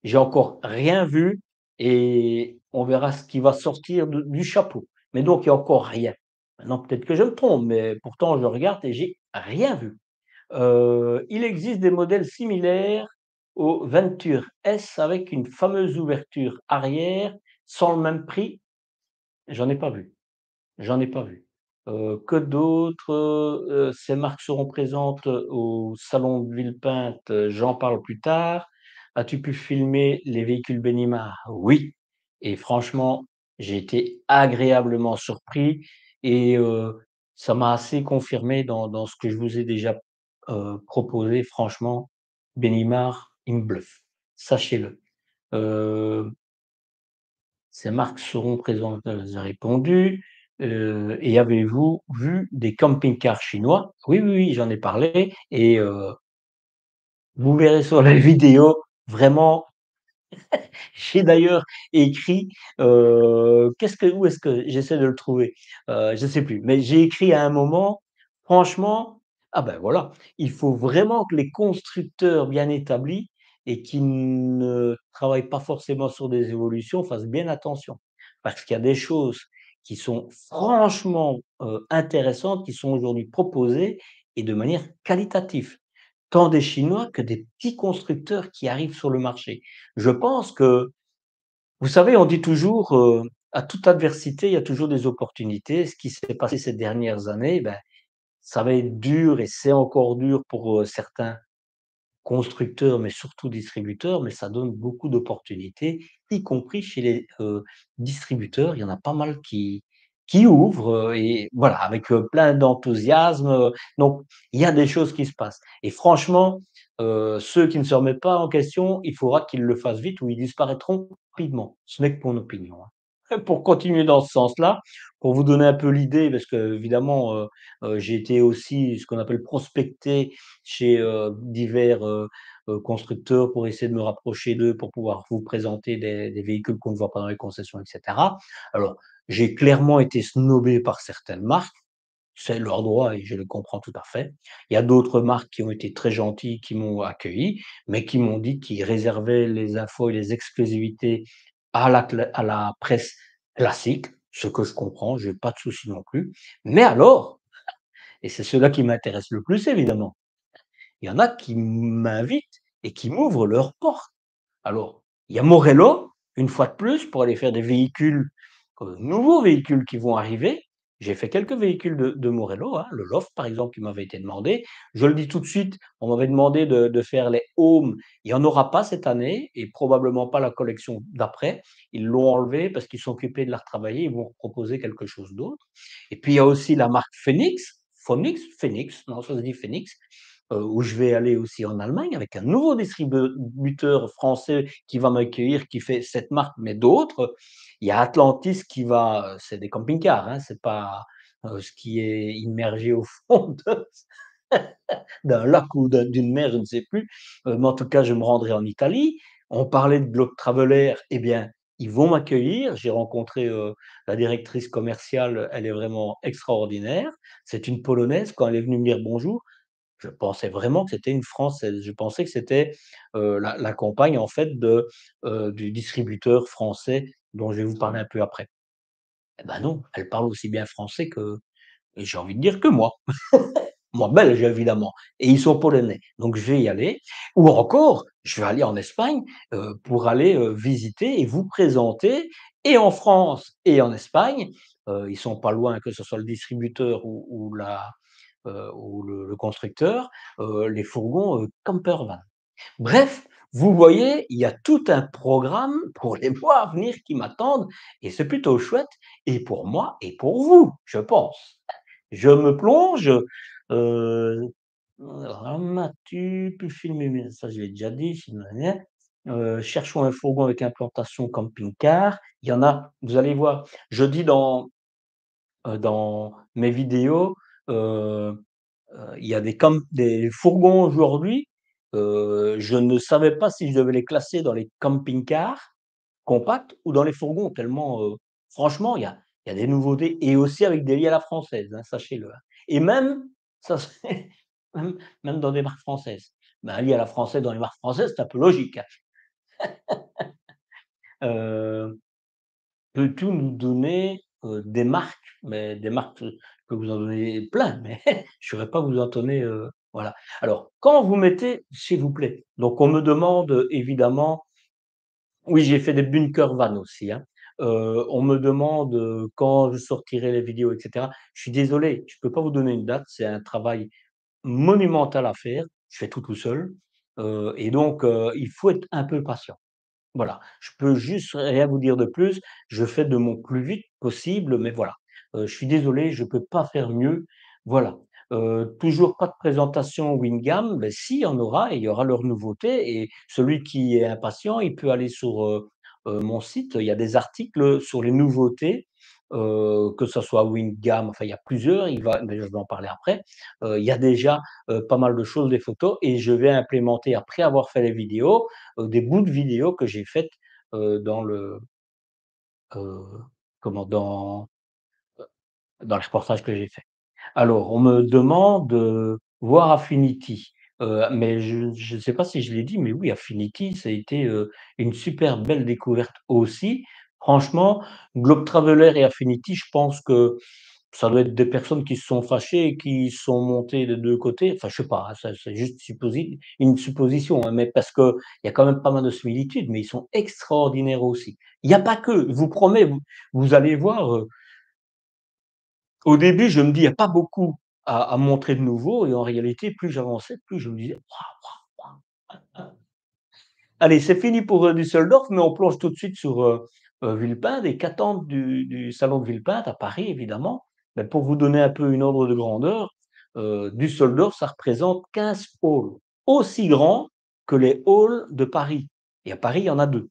J'ai encore rien vu et on verra ce qui va sortir de du chapeau. Mais donc il y a encore rien. Maintenant peut-être que je me trompe, mais pourtant je regarde et j'ai rien vu. Il existe des modèles similaires au Venture S avec une fameuse ouverture arrière sans le même prix? J'en ai pas vu. J'en ai pas vu. Que d'autres? Ces marques seront présentes au salon de Villepinte, j'en parle plus tard. As-tu pu filmer les véhicules Benimar? Oui, et franchement, j'ai été agréablement surpris et ça m'a assez confirmé dans ce que je vous ai déjà, proposé. Franchement, Benimar, il me bluffe, sachez-le. Heu Ces marques seront présentes, j'ai répondu, et avez-vous vu des camping-cars chinois? Oui, oui, oui, j'en ai parlé et vous verrez sur la vidéo, vraiment, j'ai d'ailleurs écrit, qu'est-ce que où est-ce que j'essaie de le trouver? Je sais plus, mais j'ai écrit à un moment, franchement, ah ben voilà, il faut vraiment que les constructeurs bien établis et qui ne travaillent pas forcément sur des évolutions fassent bien attention. Parce qu'il y a des choses qui sont franchement, intéressantes, qui sont aujourd'hui proposées et de manière qualitative. Tant des Chinois que des petits constructeurs qui arrivent sur le marché. Je pense que vous savez, on dit toujours, à toute adversité, il y a toujours des opportunités. Ce qui s'est passé ces dernières années, ben, ça va être dur et c'est encore dur pour, certains constructeurs, mais surtout distributeurs, mais ça donne beaucoup d'opportunités, y compris chez les, distributeurs. Il y en a pas mal qui ouvrent, et voilà, avec, plein d'enthousiasme, donc il y a des choses qui se passent et franchement, ceux qui ne se remettent pas en question, il faudra qu'ils le fassent vite ou ils disparaîtront rapidement. Ce n'est que mon opinion, hein. Pour continuer dans ce sens-là, pour vous donner un peu l'idée, parce qu'évidemment, j'ai été aussi ce qu'on appelle prospecter chez, divers, constructeurs pour essayer de me rapprocher d'eux, pour pouvoir vous présenter des véhicules qu'on ne voit pas dans les concessions et cetera. Alors, j'ai clairement été snobé par certaines marques, c'est leur droit et je le comprends tout à fait. Il y a d'autres marques qui ont été très gentilles, qui m'ont accueilli, mais qui m'ont dit qu'ils réservaient les infos et les exclusivités à la presse classique, ce que je comprends, j'ai pas de souci non plus. Mais alors, et c'est cela qui m'intéresse le plus évidemment, il y en a qui m'invitent et qui m'ouvrent leurs portes. Alors, il y a Morello, une fois de plus, pour aller faire des véhicules, nouveaux véhicules qui vont arriver. J'ai fait quelques véhicules de Morello, hein, le Loft par exemple qui m'avait été demandé. Je le dis tout de suite, on m'avait demandé de faire les Home, il y en aura pas cette année et probablement pas la collection d'après. Ils l'ont enlevé parce qu'ils sont occupés de la retravailler, ils vont proposer quelque chose d'autre. Et puis il y a aussi la marque Phoenix, non ça se dit Phoenix, où je vais aller aussi en Allemagne avec un nouveau distributeur français qui va m'accueillir, qui fait cette marque, mais d'autres. Il y a Atlantis qui va, c'est des camping-cars, hein, c'est pas, ce qui est immergé au fond de d'un lac ou d'une mer, je ne sais plus, mais en tout cas, je me rendrai en Italie. On parlait de Globe Traveler, eh bien, ils vont m'accueillir. J'ai rencontré, la directrice commerciale, elle est vraiment extraordinaire. C'est une Polonaise, quand elle est venue me dire bonjour, je pensais vraiment que c'était une Française. Je pensais que c'était, la compagne en fait du distributeur français dont je vais vous parler un peu après. Eh ben non, elle parle aussi bien français que, j'ai envie de dire, que moi. Moi belge évidemment, et ils sont polonais, donc je vais y aller, ou encore, je vais aller en Espagne, pour aller, visiter et vous présenter, et en France et en Espagne, ils sont pas loin, que ce soit le distributeur ou le constructeur, les fourgons, camper van. Bref, vous voyez, il y a tout un programme pour les mois à venir qui m'attendent et c'est plutôt chouette, et pour moi et pour vous, je pense. Je me plonge, heu, as-tu pu filmer, mais ça je l'ai déjà dit, cherchons un fourgon avec implantation camping-car. Il y en a, vous allez voir, je dis dans mes vidéos, il y a des fourgons aujourd'hui, je ne savais pas si je devais les classer dans les camping-cars compacts ou dans les fourgons tellement, franchement, il y a des nouveautés et aussi avec des lits à la française, hein, sachez-le, hein. Et même, ça c'est même même dans des marques françaises. Ben, un lit à la française dans les marques françaises, c'est un peu logique, hein. Heu, peux-tu nous donner, des marques? Mais des marques, je peux vous en donner plein, mais je ne saurais pas vous en donner, voilà. Alors, quand vous mettez s'il vous plaît, donc on me demande, évidemment oui, j'ai fait des bunkers van aussi, hein. On me demande, quand je sortirai les vidéos et cetera. Je suis désolé, je peux pas vous donner une date, c'est un travail monumental à faire. Je fais tout seul, et donc il faut être un peu patient. Voilà, je peux juste rien vous dire de plus. Je fais de mon plus vite possible, mais voilà, je suis désolé, je peux pas faire mieux. Voilà, toujours pas de présentation Wingham, beh, si, il y en aura et il y aura leurs nouveautés et celui qui est impatient, il peut aller sur, mon site. Il y a des articles sur les nouveautés, que ça soit Wingham, enfin il y a plusieurs, il va d'ailleurs je vais en parler après. Il y a déjà, pas mal de choses, des photos et je vais implémenter après avoir fait les vidéos, des bouts de vidéos que j'ai faites, dans le, heu, comment? Dans les reportages que j'ai faits. Alors, on me demande, voir Affinity, mais je ne sais pas si je l'ai dit, mais oui, Affinity, ça a été, une super belle découverte aussi. Franchement, Globe Traveler et Affinity, je pense que ça doit être des personnes qui se sont fâchées et qui sont montées des 2 côtés. Enfin, je sais pas, hein, ça c'est juste une supposition, hein, mais parce qu'il y a quand même pas mal de similitudes, mais ils sont extraordinaires aussi. Il y a pas que, je vous promets, vous allez voir, au début, je me dis: «Il y a pas beaucoup à montrer de nouveau» et en réalité, plus j'avançais, plus je me disais: «Waouh, waouh, waouh». Allez, c'est fini pour, Düsseldorf, mais on plonge tout de suite sur, Villepinte et qu'attendre du salon de Villepinte à Paris, évidemment? Bah, pour vous donner un peu une ordre de grandeur, Düsseldorf, ça représente 15 halls, aussi grands que les halls de Paris et à Paris, il y en a 2.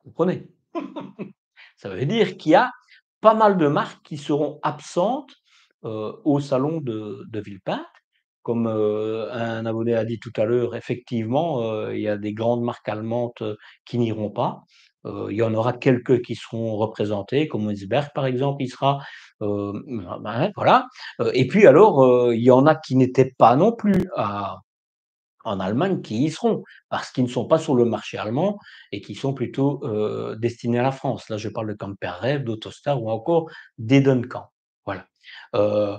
Vous comprenez? Ça veut dire qu'il y a pas mal de marques qui seront absentes, au salon de Villepinte. Comme, un abonné a dit tout à l'heure, effectivement, il y a des grandes marques allemandes, qui n'iront pas. Il y en aura quelques qui seront représentées, comme Winsberg par exemple, il sera, ben, voilà, et puis alors, il y en a qui n'étaient pas non plus à en Allemagne qui y seront, parce qu'ils ne sont pas sur le marché allemand et qui sont plutôt, destinés à la France. Là, je parle de Camper-Rêve, d'Autostar ou encore d'Edenkamp. Voilà. Heu,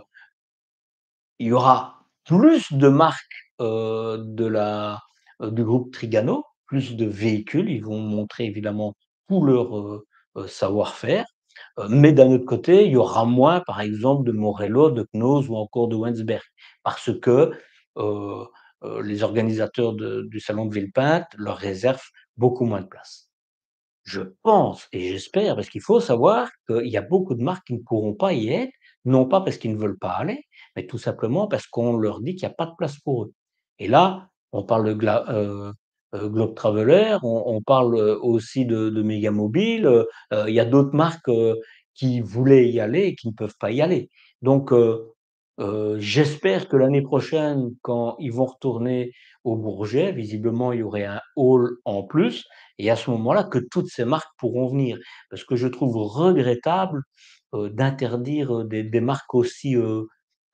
il y aura plus de marques, du groupe Trigano, plus de véhicules. Ils vont montrer évidemment tout leur, savoir-faire, mais d'un autre côté, il y aura moins, par exemple, de Morello, de Knaus ou encore de Wenzberg parce que, heu les organisateurs du salon de Villepinte leur réservent beaucoup moins de place. Je pense et j'espère, parce qu'il faut savoir qu'il y a beaucoup de marques qui ne pourront pas y être, non pas parce qu'ils ne veulent pas aller, mais tout simplement parce qu'on leur dit qu'il y a pas de place pour eux. Et là, on parle de Globe Traveler, on parle, aussi de Megamobile, il y a d'autres marques, qui voulaient y aller et qui ne peuvent pas y aller. Donc, j'espère que l'année prochaine, quand ils vont retourner au Bourget, visiblement il y aurait un hall en plus et à ce moment-là, que toutes ces marques pourront venir. Parce que je trouve regrettable, d'interdire, des marques aussi,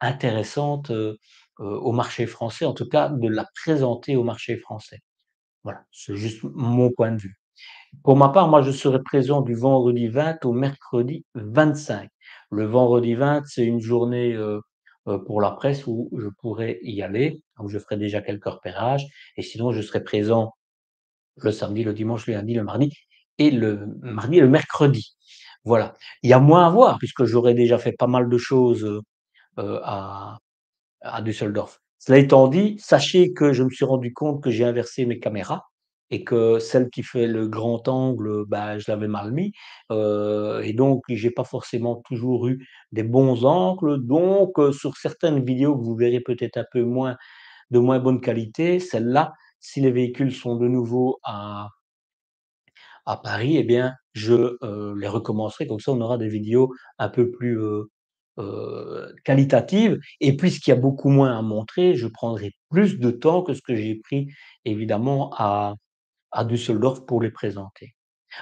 intéressantes, au marché français, en tout cas de la présenter au marché français. Voilà, c'est juste mon point de vue. Pour ma part, moi je serai présent du vendredi 20 au mercredi 25. Le vendredi 20, c'est une journée, pour la presse où je pourrai y aller, où je ferai déjà quelques repérages et sinon je serai présent le samedi, le dimanche, le lundi, le mardi et le mardi et le mercredi. Voilà. Il y a moins à voir puisque j'aurais déjà fait pas mal de choses, à Düsseldorf. Cela étant dit, sachez que je me suis rendu compte que j'ai inversé mes caméras et que celle qui fait le grand angle, bah, je l'avais mal mis, et donc j'ai pas forcément toujours eu des bons angles. Donc, sur certaines vidéos que vous verrez peut-être un peu moins de moins bonne qualité, celles-là, si les véhicules sont de nouveau à Paris, eh bien, je, les recommencerai comme ça on aura des vidéos un peu plus, qualitative et puisqu'il y a beaucoup moins à montrer, je prendrai plus de temps que ce que j'ai pris évidemment à Düsseldorf pour les présenter.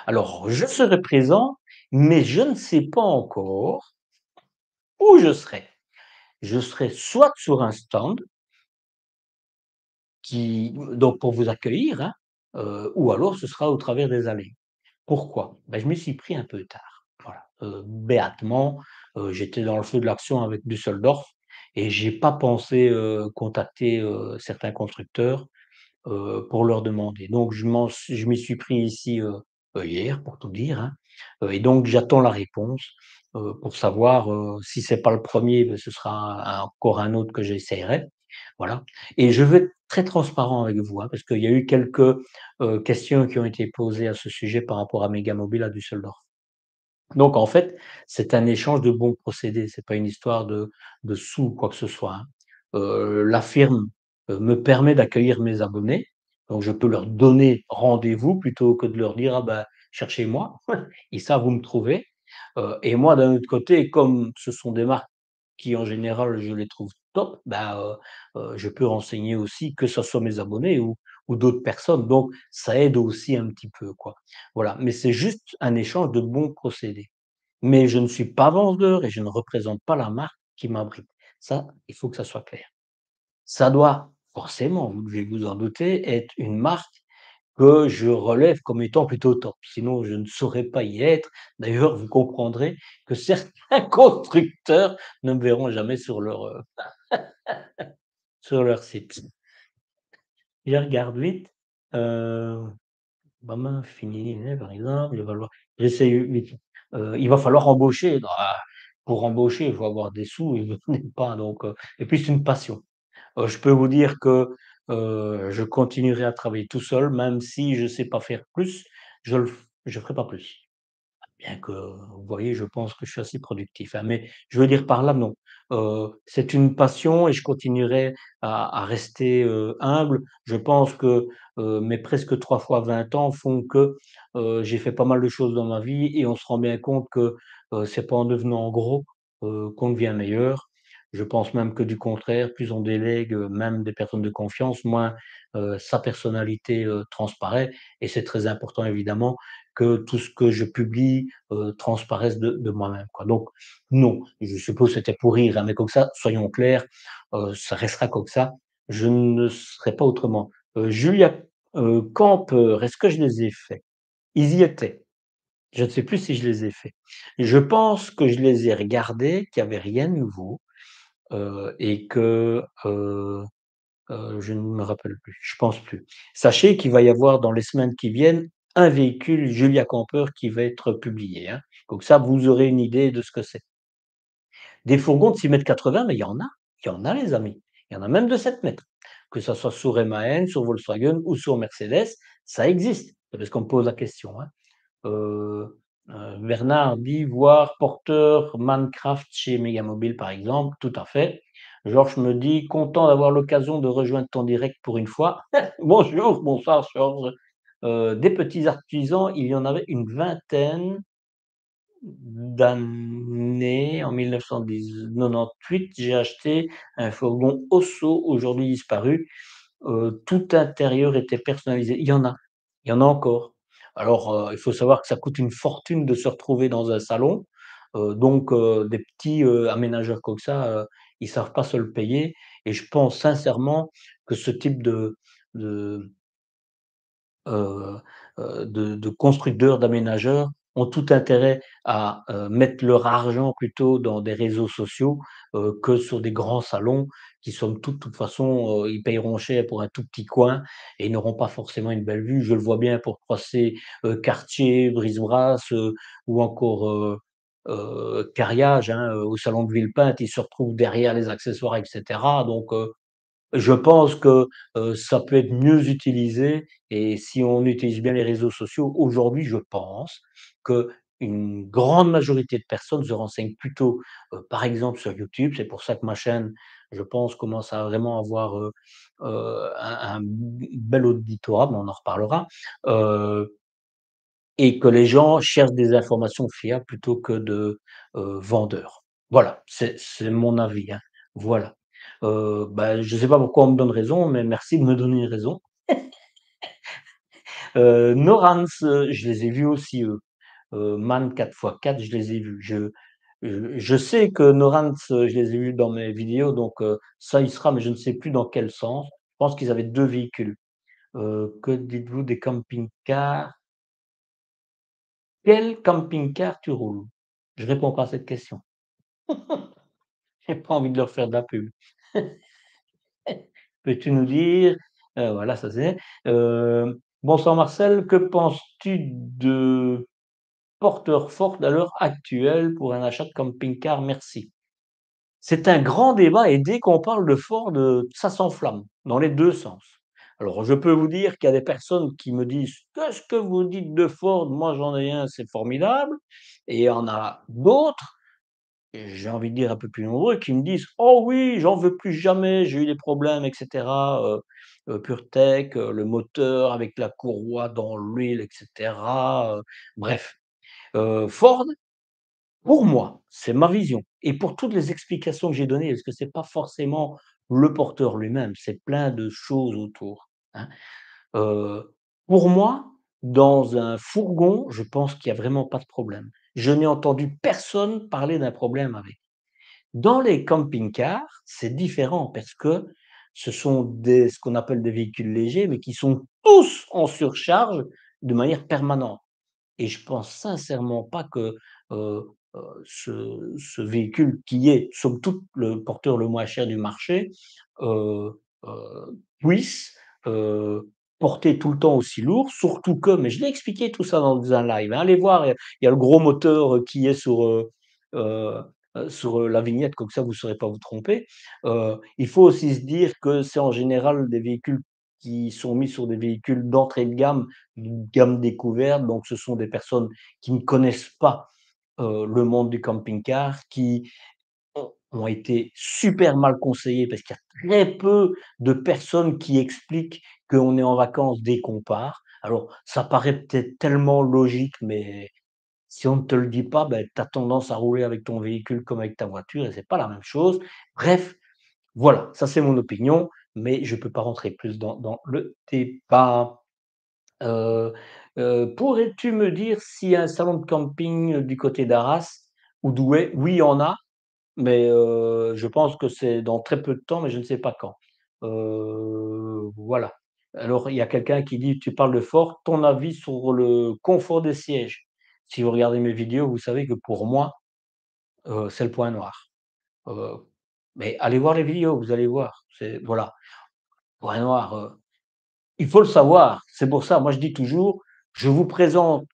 Alors je serai présent, mais je ne sais pas encore où je serai. Je serai soit sur un stand qui donc pour vous accueillir, hein, ou alors ce sera au travers des allées. Pourquoi? Je m'y suis pris un peu tard. Voilà, béatement, j'étais dans le feu de l'action avec Düsseldorf et j'ai pas pensé, contacter, certains constructeurs, pour leur demander. Donc je m'y suis pris ici, hier pour tout dire, hein, et donc j'attends la réponse, pour savoir, si c'est pas le premier, ce sera encore un autre que j'essayerai. Voilà et je veux être très transparent avec vous, hein, parce qu'il y a eu quelques, questions qui ont été posées à ce sujet par rapport à Megamobile à Düsseldorf. Donc en fait, c'est un échange de bons procédés, c'est pas une histoire de sous ou quoi que ce soit, hein. La firme, me permet d'accueillir mes abonnés, donc je peux leur donner rendez-vous plutôt que de leur dire: «Ah cherchez-moi». Ils savent où me trouver, et moi d'un autre côté, comme ce sont des marques qui en général je les trouve top, je peux renseigner aussi que ce soit mes abonnés ou d'autres personnes, donc ça aide aussi un petit peu, quoi. Voilà, mais c'est juste un échange de bons procédés. Mais je ne suis pas vendeur et je ne représente pas la marque qui m'abrite. Ça, il faut que ça soit clair. Ça doit forcément, vous devez vous en douter, être une marque que je relève comme étant plutôt top. Sinon, je ne saurais pas y être. D'ailleurs, vous comprendrez que certains constructeurs ne me verront jamais sur leur site. Je regarde vite, heu Maman fini, par exemple, il va falloir j'essaie vite, il va falloir embaucher. Pour embaucher, il faut avoir des sous et je n'en ai pas donc et puis c'est une passion. Je peux vous dire que, je continuerai à travailler tout seul, même si je sais pas faire plus, je ferai pas plus. Bien que, vous voyez, je pense que je suis assez productif, hein, mais je veux dire par là, non. C'est une passion et je continuerai à rester, humble. Je pense que, mes presque 3 fois 20 ans font que, j'ai fait pas mal de choses dans ma vie et on se rend bien compte que, c'est pas en devenant gros, qu'on devient meilleur. Je pense même que du contraire, plus on délègue, même des personnes de confiance, moins, sa personnalité, transparaît et c'est très important évidemment que tout ce que je publie, transparaisse de moi-même, quoi. Donc non, je suppose que c'était pour rire, hein, mais comme ça, soyons clairs, ça restera comme ça. Je ne serai pas autrement. Julia, Camper, est-ce que je les ai faits? Ils y étaient. Je ne sais plus si je les ai faits. Je pense que je les ai regardés, qu'il y avait rien de nouveau, et que, je ne me rappelle plus, je pense plus. Sachez qu'il va y avoir dans les semaines qui viennent, un véhicule Giulia Camper qui va être publié, hein. Donc ça, vous aurez une idée de ce que c'est. Des fourgons de 6,80 m, mais il y en a les amis. Il y en a même de 7 m. Que ça soit sur MAN, sur Volkswagen ou sur Mercedes, ça existe. C'est parce qu'on me pose la question, hein. Heu Bernard dit: «Voir porteur Minecraft chez Megamobile», par exemple, tout à fait. Georges me dit: «Content d'avoir l'occasion de rejoindre ton direct pour une fois». Bonjour, bonsoir Georges. Des petits artisans, il y en avait une vingtaine d'années. En 1998, j'ai acheté un fourgon Osso, aujourd'hui disparu. Tout intérieur était personnalisé. Il y en a encore. Alors, il faut savoir que ça coûte une fortune de se retrouver dans un salon, donc des petits, aménageurs comme ça, ils savent pas se le payer et je pense sincèrement que ce type de heu de constructeurs, d'aménageurs ont tout intérêt à, mettre leur argent plutôt dans des réseaux sociaux, que sur des grands salons qui somme toute, de toute façon, ils payeront cher pour un tout petit coin et ils n'auront pas forcément une belle vue. Je le vois bien pour passer, Cartier, Brise-Brasse, ou encore, Cariage, hein, au salon de Villepinte, ils se retrouvent derrière les accessoires et cetera donc je pense que, ça peut être mieux utilisé et si on utilise bien les réseaux sociaux, aujourd'hui, je pense qu'une grande majorité de personnes se renseignent plutôt, par exemple sur YouTube. C'est pour ça que ma chaîne, je pense, commence à vraiment avoir, un bel auditorat, mais on en reparlera, heu et que les gens cherchent des informations fiables plutôt que de, vendeurs. Voilà, c'est mon avis, hein. Voilà. Bah, je sais pas pourquoi on me donne raison, mais merci de me donner raison. Norans, je les ai vus aussi eux. Man 4x4, je les ai vus. Je sais que Norans, je les ai vus dans mes vidéos, donc ça y sera, mais je ne sais plus dans quel sens. Je pense qu'ils avaient 2 véhicules. Que dites-vous des camping-cars? Quel camping-car tu roules? Je réponds pas à cette question. J'ai pas envie de leur faire de la pub. Peux-tu nous dire voilà, ça c'est bonsoir Marcel, que penses-tu de Porter Ford à l'heure actuelle pour un achat de camping-car? Merci. C'est un grand débat et dès qu'on parle de Ford, ça s'enflamme dans les 2 sens. Alors je peux vous dire qu'il y a des personnes qui me disent: «Qu'est-ce que vous dites de Ford? Moi j'en ai un, c'est formidable» et il y en a d'autres, et j'ai envie de dire un peu plus nombreux, qui me disent: «Oh oui, j'en veux plus jamais, j'ai eu des problèmes et cetera, PureTech, le moteur avec la courroie dans l'huile et cetera», bref. Ford, pour moi, c'est ma vision et pour toutes les explications que j'ai données, parce que c'est pas forcément le porteur lui-même, c'est plein de choses autour, hein. Pour moi, dans un fourgon, je pense qu'il y a vraiment pas de problème. Je n'ai entendu personne parler d'un problème avec. Dans les camping-cars, c'est différent parce que ce sont ce qu'on appelle des véhicules légers, mais qui sont tous en surcharge de manière permanente. Et je pense sincèrement pas que, ce véhicule qui est somme toute le porteur le moins cher du marché, puisse, porter tout le temps aussi lourd. Surtout que mais je l'ai expliqué tout ça dans un live, hein, allez voir, il y a le gros moteur, qui est sur la vignette, comme ça vous ne saurez pas vous tromper. Il faut aussi se dire que c'est en général des véhicules qui sont mis sur des véhicules d'entrée de gamme, une gamme découverte, donc ce sont des personnes qui ne connaissent pas, le monde du camping-car, qui ont été super mal conseillées parce qu'il y a très peu de personnes qui expliquent qu'on est en vacances dès qu'on part. Alors ça paraît peut-être tellement logique, mais si on ne te le dit pas, ben, tu as tendance à rouler avec ton véhicule comme avec ta voiture et c'est pas la même chose. Bref, voilà, ça c'est mon opinion, mais je peux pas rentrer plus dans le débat. Heu pourrais-tu me dire s'il y a un salon de camping, du côté d'Arras ou d'Ouai? Oui, il y en a, mais je pense que c'est dans très peu de temps, mais je ne sais pas quand. Voilà. Alors il y a quelqu'un qui dit: «Tu parles de Ford, ton avis sur le confort des sièges?» Si vous regardez mes vidéos, vous savez que pour moi, c'est le point noir. Heu, mais allez voir les vidéos, vous allez voir, c'est voilà, point noir, il faut le savoir. C'est pour ça, moi je dis toujours, je vous présente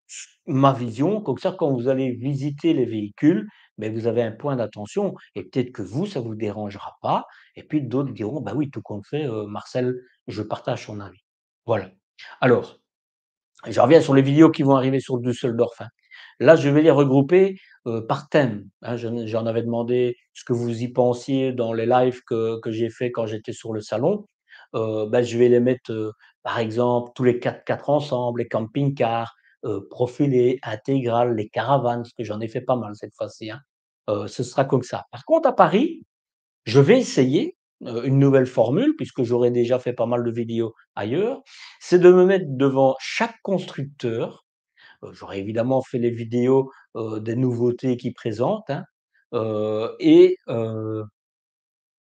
ma vision, comme ça quand vous allez visiter les véhicules, beh, vous avez un point d'attention et peut-être que vous, ça vous dérangera pas et puis d'autres diront: «Bah oui, tout compte fait, Marcel, je partage son avis». Voilà. Alors, je reviens sur les vidéos qui vont arriver sur Düsseldorf, hein. Là, je vais les regrouper, par thème, hein. J'en avais demandé ce que vous y pensiez dans les lives que j'ai fait quand j'étais sur le salon. Bah, je vais les mettre, par exemple, tous les 4x4 ensemble, les camping-cars, profilés, intégrales, les caravanes, parce que j'en ai fait pas mal cette fois-ci, hein. Ce sera comme ça. Par contre, à Paris, je vais essayer, une nouvelle formule puisque j'aurais déjà fait pas mal de vidéos ailleurs, c'est de me mettre devant chaque constructeur. J'aurais évidemment fait les vidéos, des nouveautés qu'ils présentent, hein, et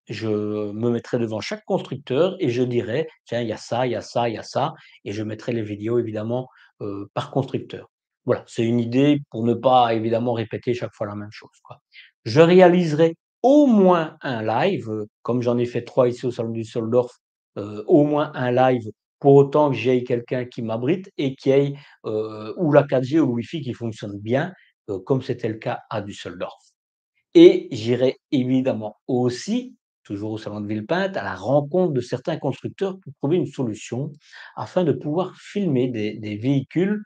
je me mettrai devant chaque constructeur et je dirai: «Tiens, il y a ça, il y a ça, il y a ça» et je mettrai les vidéos évidemment, par constructeur. Voilà, c'est une idée pour ne pas évidemment répéter chaque fois la même chose, quoi. Je réaliserai au moins un live, comme j'en ai fait 3 ici au salon du Düsseldorf, au moins un live pour autant que j'aie quelqu'un qui m'abrite et qui ait, ou la 4G ou le Wi-Fi qui fonctionne bien, comme c'était le cas à Düsseldorf. Et j'irai évidemment aussi, toujours au salon de Villepinte, à la rencontre de certains constructeurs pour trouver une solution afin de pouvoir filmer des véhicules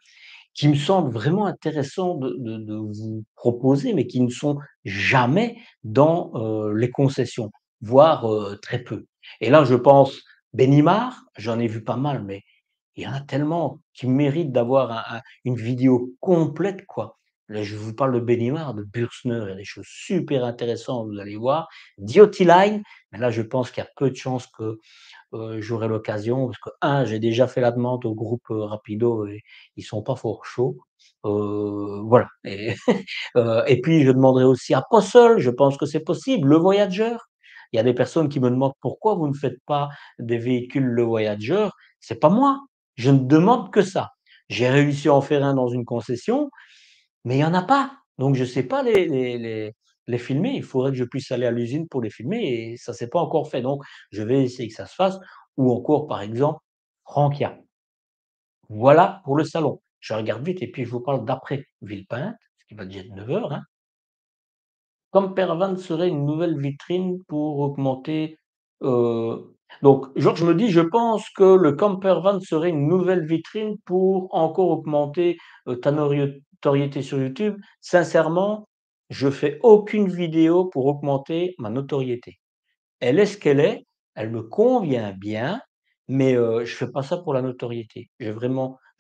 qui me semblent vraiment intéressants de vous proposer, mais qui ne sont jamais dans, les concessions, voire, très peu. Et là, je pense Benimar, j'en ai vu pas mal, mais il y en a tellement qui méritent d'avoir une vidéo complète, quoi. là, je vous parle de Benimar, de Bürstner, il y a des choses super intéressantes, vous allez voir. DOT Line, mais là, je pense qu'il y a peu de chances que j'aurai l'occasion parce que j'ai déjà fait la demande au groupe, Rapido et ils sont pas fort chauds. Voilà et puis je demanderai aussi à Possul, je pense que c'est possible, le Voyager. Il y a des personnes qui me demandent: «Pourquoi vous ne faites pas des véhicules Le Voyager?» C'est pas moi, je ne demande que ça. J'ai réussi à en faire un dans une concession, mais il y en a pas. Donc je sais pas les filmer. Il faudrait que je puisse aller à l'usine pour les filmer et ça s'est pas encore fait. Donc je vais essayer que ça se fasse ou encore par exemple Frankia. Voilà pour le salon. Je regarde vite et puis je vous parle d'après Villepinte, parce qu'il va déjà être 9 heures, hein. Campervan serait une nouvelle vitrine pour augmenter, donc genre je me dis: «Je pense que le campervan serait une nouvelle vitrine pour encore augmenter, ta notoriété sur YouTube». Sincèrement, je fais aucune vidéo pour augmenter ma notoriété. Elle est ce qu'elle est, elle me convient bien, mais je fais pas ça pour la notoriété. Je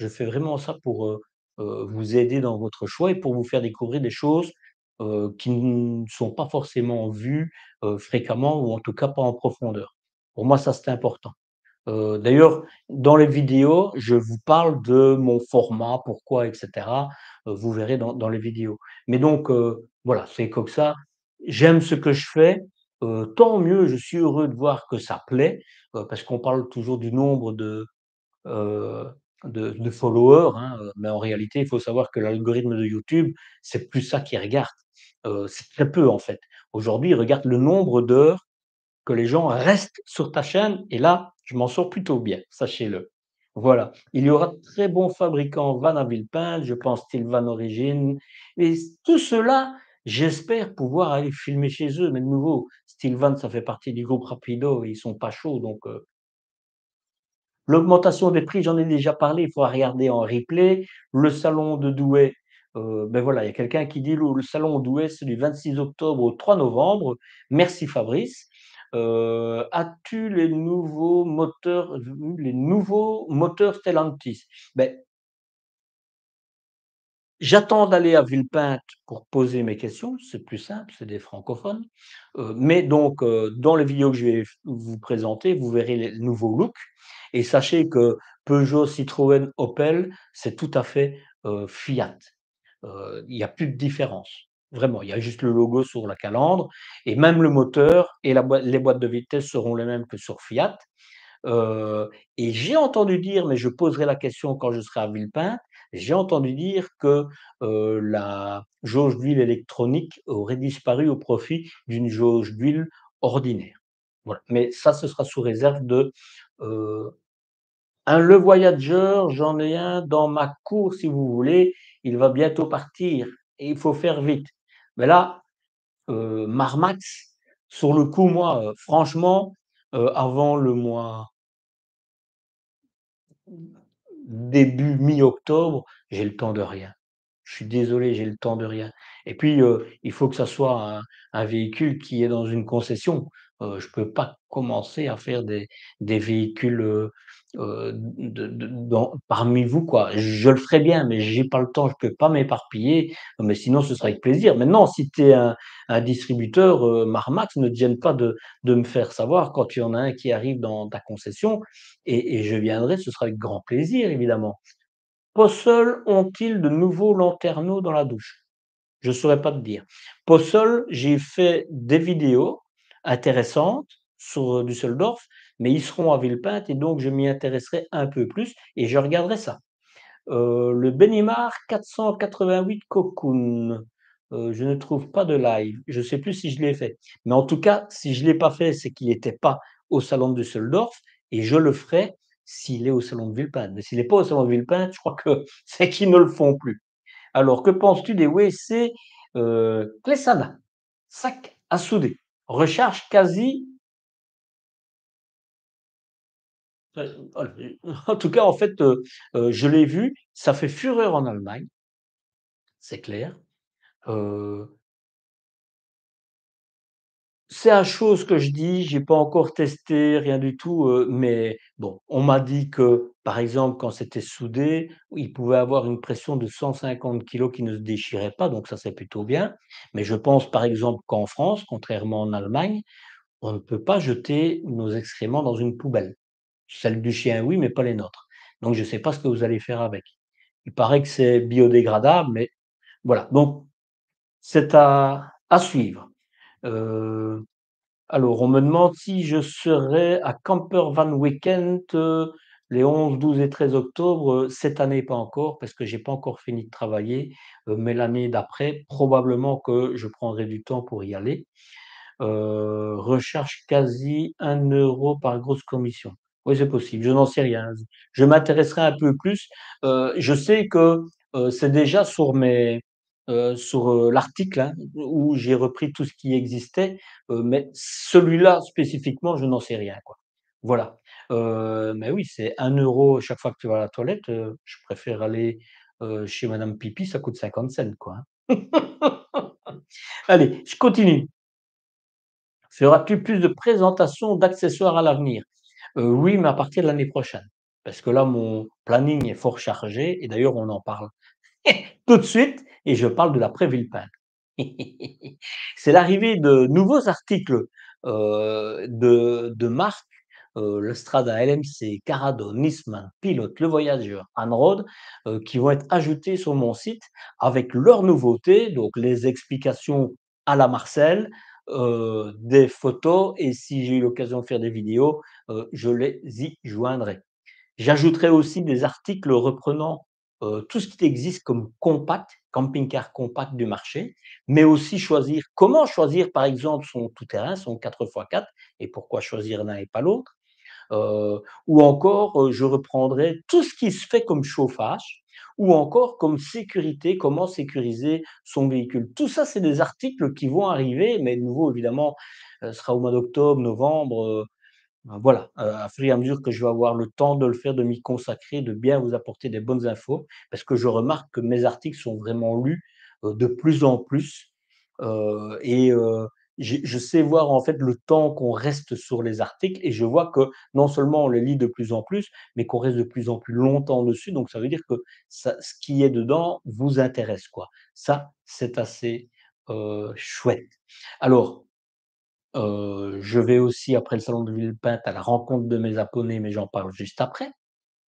fais vraiment ça pour, vous aider dans votre choix et pour vous faire découvrir des choses, qui ne sont pas forcément vues, fréquemment ou en tout cas pas en profondeur. Pour moi, ça, c'est important. D'ailleurs, dans les vidéos, je vous parle de mon format, pourquoi et cetera, vous verrez dans les vidéos. Mais donc voilà, c'est comme ça. J'aime ce que je fais, tant mieux, je suis heureux de voir que ça plaît, parce qu'on parle toujours du nombre heu, de followers, hein, mais en réalité, il faut savoir que l'algorithme de YouTube, c'est plus ça qu'il regarde, c'est très peu en fait. Aujourd'hui, il regarde le nombre d'heures que les gens restent sur ta chaîne et là, je m'en sors plutôt bien, sachez-le. Voilà. Il y aura de très bons fabricants van à Villepinte, je pense style Van Origine et tout cela, j'espère pouvoir aller filmer chez eux, mais de nouveau, Steel Van, ça fait partie du groupe Rapido, ils sont pas chauds donc l'augmentation des prix, j'en ai déjà parlé, il faudra regarder en replay. Le salon de Douai, beh, voilà, il y a quelqu'un qui dit: «Le salon de Douai, c'est du 26 octobre au 3 novembre. Merci Fabrice. As-tu les nouveaux moteurs Stellantis?» Beh, j'attends d'aller à Villepinte pour poser mes questions, c'est plus simple, c'est des francophones. Mais donc, dans les vidéos que je vais vous présenter, vous verrez les nouveaux looks et sachez que Peugeot, Citroën, Opel, c'est tout à fait, Fiat. Il y a plus de différence. Vraiment, il y a juste le logo sur la calandre et même le moteur et les boîtes de vitesses seront les mêmes que sur Fiat. Heu et j'ai entendu dire, mais je poserai la question quand je serai à Villepinte, j'ai entendu dire que, la jauge d'huile électronique aurait disparu au profit d'une jauge d'huile ordinaire. Voilà, mais ça, ce sera sous réserve de, heu, le Voyager, j'en ai un dans ma cour si vous voulez, il va bientôt partir et il faut faire vite. Mais là, Marmax, sur le coup, moi, franchement, avant le mois début mi-octobre, j'ai le temps de rien. Je suis désolé, j'ai le temps de rien et puis, il faut que ça soit un véhicule qui est dans une concession. Je peux pas commencer à faire des véhicules, de dans parmi vous, quoi. Je le ferai bien, mais j'ai pas le temps, je peux pas m'éparpiller, mais sinon ce sera avec plaisir. Maintenant, si tu es un distributeur, Marmax, ne te gêne pas de me faire savoir quand il y en a un qui arrive dans ta concession et je viendrai, ce sera avec grand plaisir, évidemment. Possul ont-ils de nouveaux lanterneaux dans la douche? Je saurais pas te dire. Possul, j'ai fait des vidéos intéressantes sur, Düsseldorf, mais ils seront à Villepinte et donc je m'y intéresserai un peu plus et je regarderai ça. Le Benimar 488 Cocoon, je ne trouve pas de live. Je sais plus si je l'ai fait, mais en tout cas, si je l'ai pas fait, c'est qu'il était pas au salon de Düsseldorf et je le ferai s'il est au salon de Villepinte. Mais s'il est pas au salon de Villepinte, je crois que c'est qu'ils ne le font plus. Alors, que penses-tu des WC, Clésana? Sac à souder, recharge quasi en tout cas, en fait, je l'ai vu, ça fait fureur en Allemagne, c'est clair. Heu, c'est à chaud ce que je dis, j'ai pas encore testé, rien du tout, mais bon, on m'a dit que par exemple, quand c'était soudé, il pouvait avoir une pression de 150 kilogrammes qui ne se déchirait pas, donc ça, c'est plutôt bien. Mais je pense, par exemple, qu'en France, contrairement en Allemagne, on ne peut pas jeter nos excréments dans une poubelle. Celle du chien, oui, mais pas les nôtres. Donc je ne sais pas ce que vous allez faire avec. Il paraît que c'est biodégradable, mais voilà. Donc c'est à suivre. Heu, alors on me demande si je serai à Camper Van Weekend, les 11, 12 et 13 octobre, cette année pas encore parce que j'ai pas encore fini de travailler, mais l'année d'après, probablement que je prendrai du temps pour y aller. Recharge quasi 1 € par grosse commission. Oui, c'est possible, je n'en sais rien. Je m'intéresserai un peu plus. Je sais que, c'est déjà sur, l'article, hein, où j'ai repris tout ce qui existait, mais celui-là spécifiquement, je n'en sais rien, quoi. Voilà. Mais oui, c'est 1 € chaque fois que tu vas à la toilette, je préfère aller, chez madame pipi, ça coûte 50 cents, quoi, hein. Allez, je continue. Feras-tu plus de présentations d'accessoires à l'avenir? Oui, mais à partir de l'année prochaine. Parce que là, mon planning est fort chargé et d'ailleurs, on en parle tout de suite et je parle de l'après-Villepinte. C'est l'arrivée de nouveaux articles, de marques, le Strada LMC, Caradon, Nisman, Pilote, Le Voyageur, Anrod, qui vont être ajoutés sur mon site avec leurs nouveautés, donc les explications à la Marcel, des photos et si j'ai eu l'occasion de faire des vidéos, je les y joindrai. J'ajouterai aussi des articles reprenant, tout ce qui existe comme compact, camping-car compact du marché, mais aussi choisir comment choisir par exemple son tout-terrain, son 4x4 et pourquoi choisir l'un et pas l'autre. Ou encore, je reprendrai tout ce qui se fait comme chauffage ou encore comme sécurité, comment sécuriser son véhicule. Tout ça, c'est des articles qui vont arriver, mais de nouveau évidemment, sera au mois d'octobre, novembre, voilà, à fur et à mesure que je vais avoir le temps de le faire, de m'y consacrer, de bien vous apporter des bonnes infos, parce que je remarque que mes articles sont vraiment lus, de plus en plus, et je sais voir en fait le temps qu'on reste sur les articles et je vois que non seulement on les lit de plus en plus, mais qu'on reste de plus en plus longtemps dessus, donc ça veut dire que ça ce qui est dedans vous intéresse, quoi. Ça, c'est assez, chouette. Alors je vais aussi après le salon de Villepinte à la rencontre de mes abonnés, mais j'en parle juste après.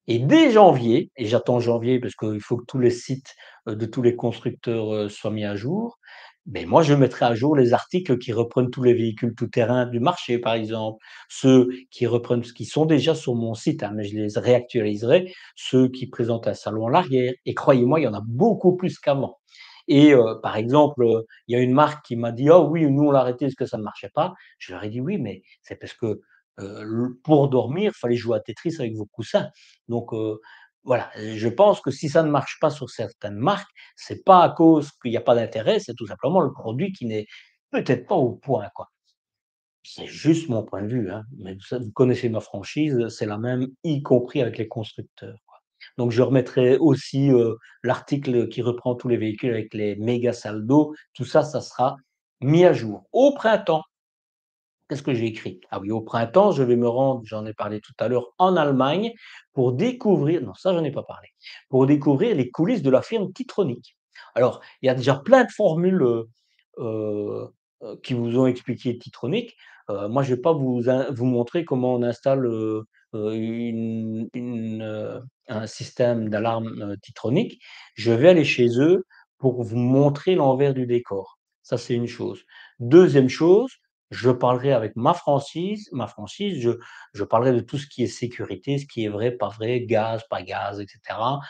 Et dès janvier, et j'attends janvier parce qu'il faut que tous les sites, de tous les constructeurs, soient mis à jour, beh, moi je mettrai à jour les articles qui reprennent tous les véhicules tout-terrain du marché, par exemple. Ceux qui reprennent qui sont déjà sur mon site, hein, mais je les réactualiserai. Ceux qui présentent un salon à l'arrière et croyez-moi, il y en a beaucoup plus qu'avant. Et par exemple, il y a une marque qui m'a dit: «Oh oui, nous on l'a arrêté parce que ça ne marchait pas». Je leur ai dit: «Oui, mais c'est parce que, le pour dormir, il fallait jouer à Tetris avec vos coussins». Donc voilà, je pense que si ça ne marche pas sur certaines marques, c'est pas à cause qu'il y a pas d'intérêt, c'est tout simplement le produit qui n'est peut-être pas au point, quoi. C'est juste mon point de vue, hein, mais vous connaissez ma franchise, c'est la même, y compris avec les constructeurs, quoi. Donc je remettrai aussi, l'article qui reprend tous les véhicules avec les méga salles d'eau, tout ça, ça sera mis à jour. Au printemps, qu'est-ce que j'ai écrit? Ah oui, au printemps, je vais me rendre, j'en ai parlé tout à l'heure, en Allemagne pour découvrir non, ça j'en ai pas parlé, pour découvrir les coulisses de la firme Titronic. Alors, il y a déjà plein de formules, heu qui vous ont expliqué Titronic. Moi, je vais pas vous montrer comment on installe, un système d'alarme, Titronic. Je vais aller chez eux pour vous montrer l'envers du décor. Ça, c'est une chose. Deuxième chose, je parlerai avec ma franchise, je parlerai de tout ce qui est sécurité, ce qui est vrai, pas vrai, gaz, pas gaz et cetera,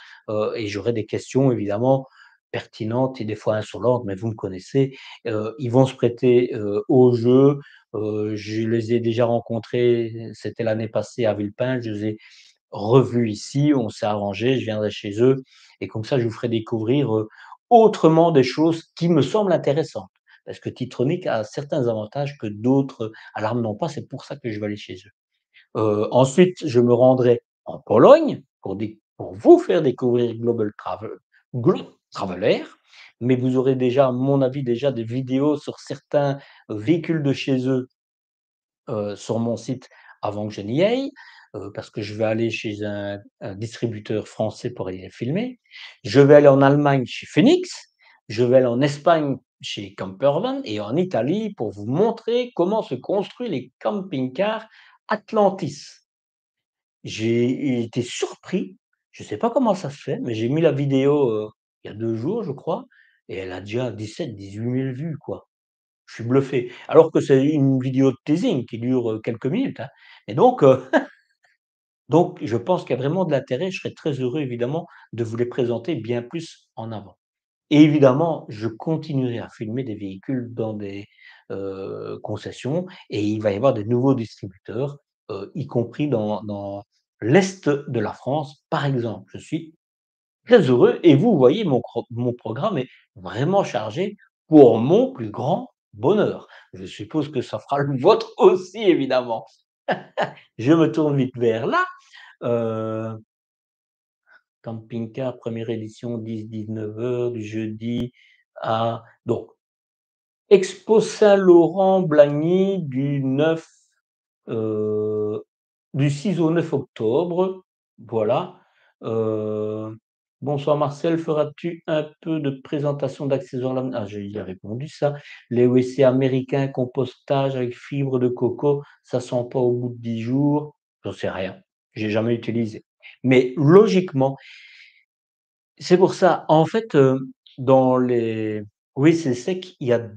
et j'aurai des questions évidemment pertinentes et des fois insolentes, mais vous me connaissez. Ils vont se prêter, au jeu, je les ai déjà rencontrés, c'était l'année passée à Villepinte, je les ai revus ici, on s'est arrangé, je viendrai chez eux et comme ça je vous ferai découvrir, autrement des choses qui me semblent intéressantes. Parce que Titronic a certains avantages que d'autres alarmes n'ont pas, c'est pour ça que je vais aller chez eux. Ensuite, je me rendrai en Pologne pour vous faire découvrir Globe Traveler, mais vous aurez déjà, à mon avis, déjà des vidéos sur certains véhicules de chez eux, sur mon site avant que je n'y aille. parce que je vais aller chez un distributeur français pour aller les filmer. Je vais aller en Allemagne chez Phoenix, je vais aller en Espagne chez Campervan et en Italie pour vous montrer comment se construit les camping-cars Atlantis. J'ai été surpris, je ne sais pas comment ça se fait, mais j'ai mis la vidéo, il y a 2 jours, je crois, et elle a déjà 17 000-18 000 vues, quoi. Je suis bluffé. Alors que c'est une vidéo de teasing qui dure, quelques minutes, hein. Et donc je pense qu'il y a vraiment de l'intérêt. Je serais très heureux évidemment de vous les présenter bien plus en avant. Et évidemment, je continuerai à filmer des véhicules dans des, concessions et il va y avoir des nouveaux distributeurs, y compris dans l'est de la France, par exemple. Je suis très heureux et vous voyez mon programme est vraiment chargé pour mon plus grand bonheur. Je suppose que ça fera le vôtre aussi évidemment. Je me tourne vite vers là, heu, camping-car, première édition 10-19 heures du jeudi à donc Expo Saint-Laurent-Blagny heu, du 6 au 9 octobre, voilà. Heu, bonsoir Marcel, feras-tu un peu de présentation d'accessoires j'ai déjà répondu ça. Les WC américains, compostage avec fibre de coco, ça sent pas au bout de 10 jours? J'en sais rien, j'ai jamais utilisé. Mais logiquement, c'est pour ça, en fait, dans les WC secs, il y a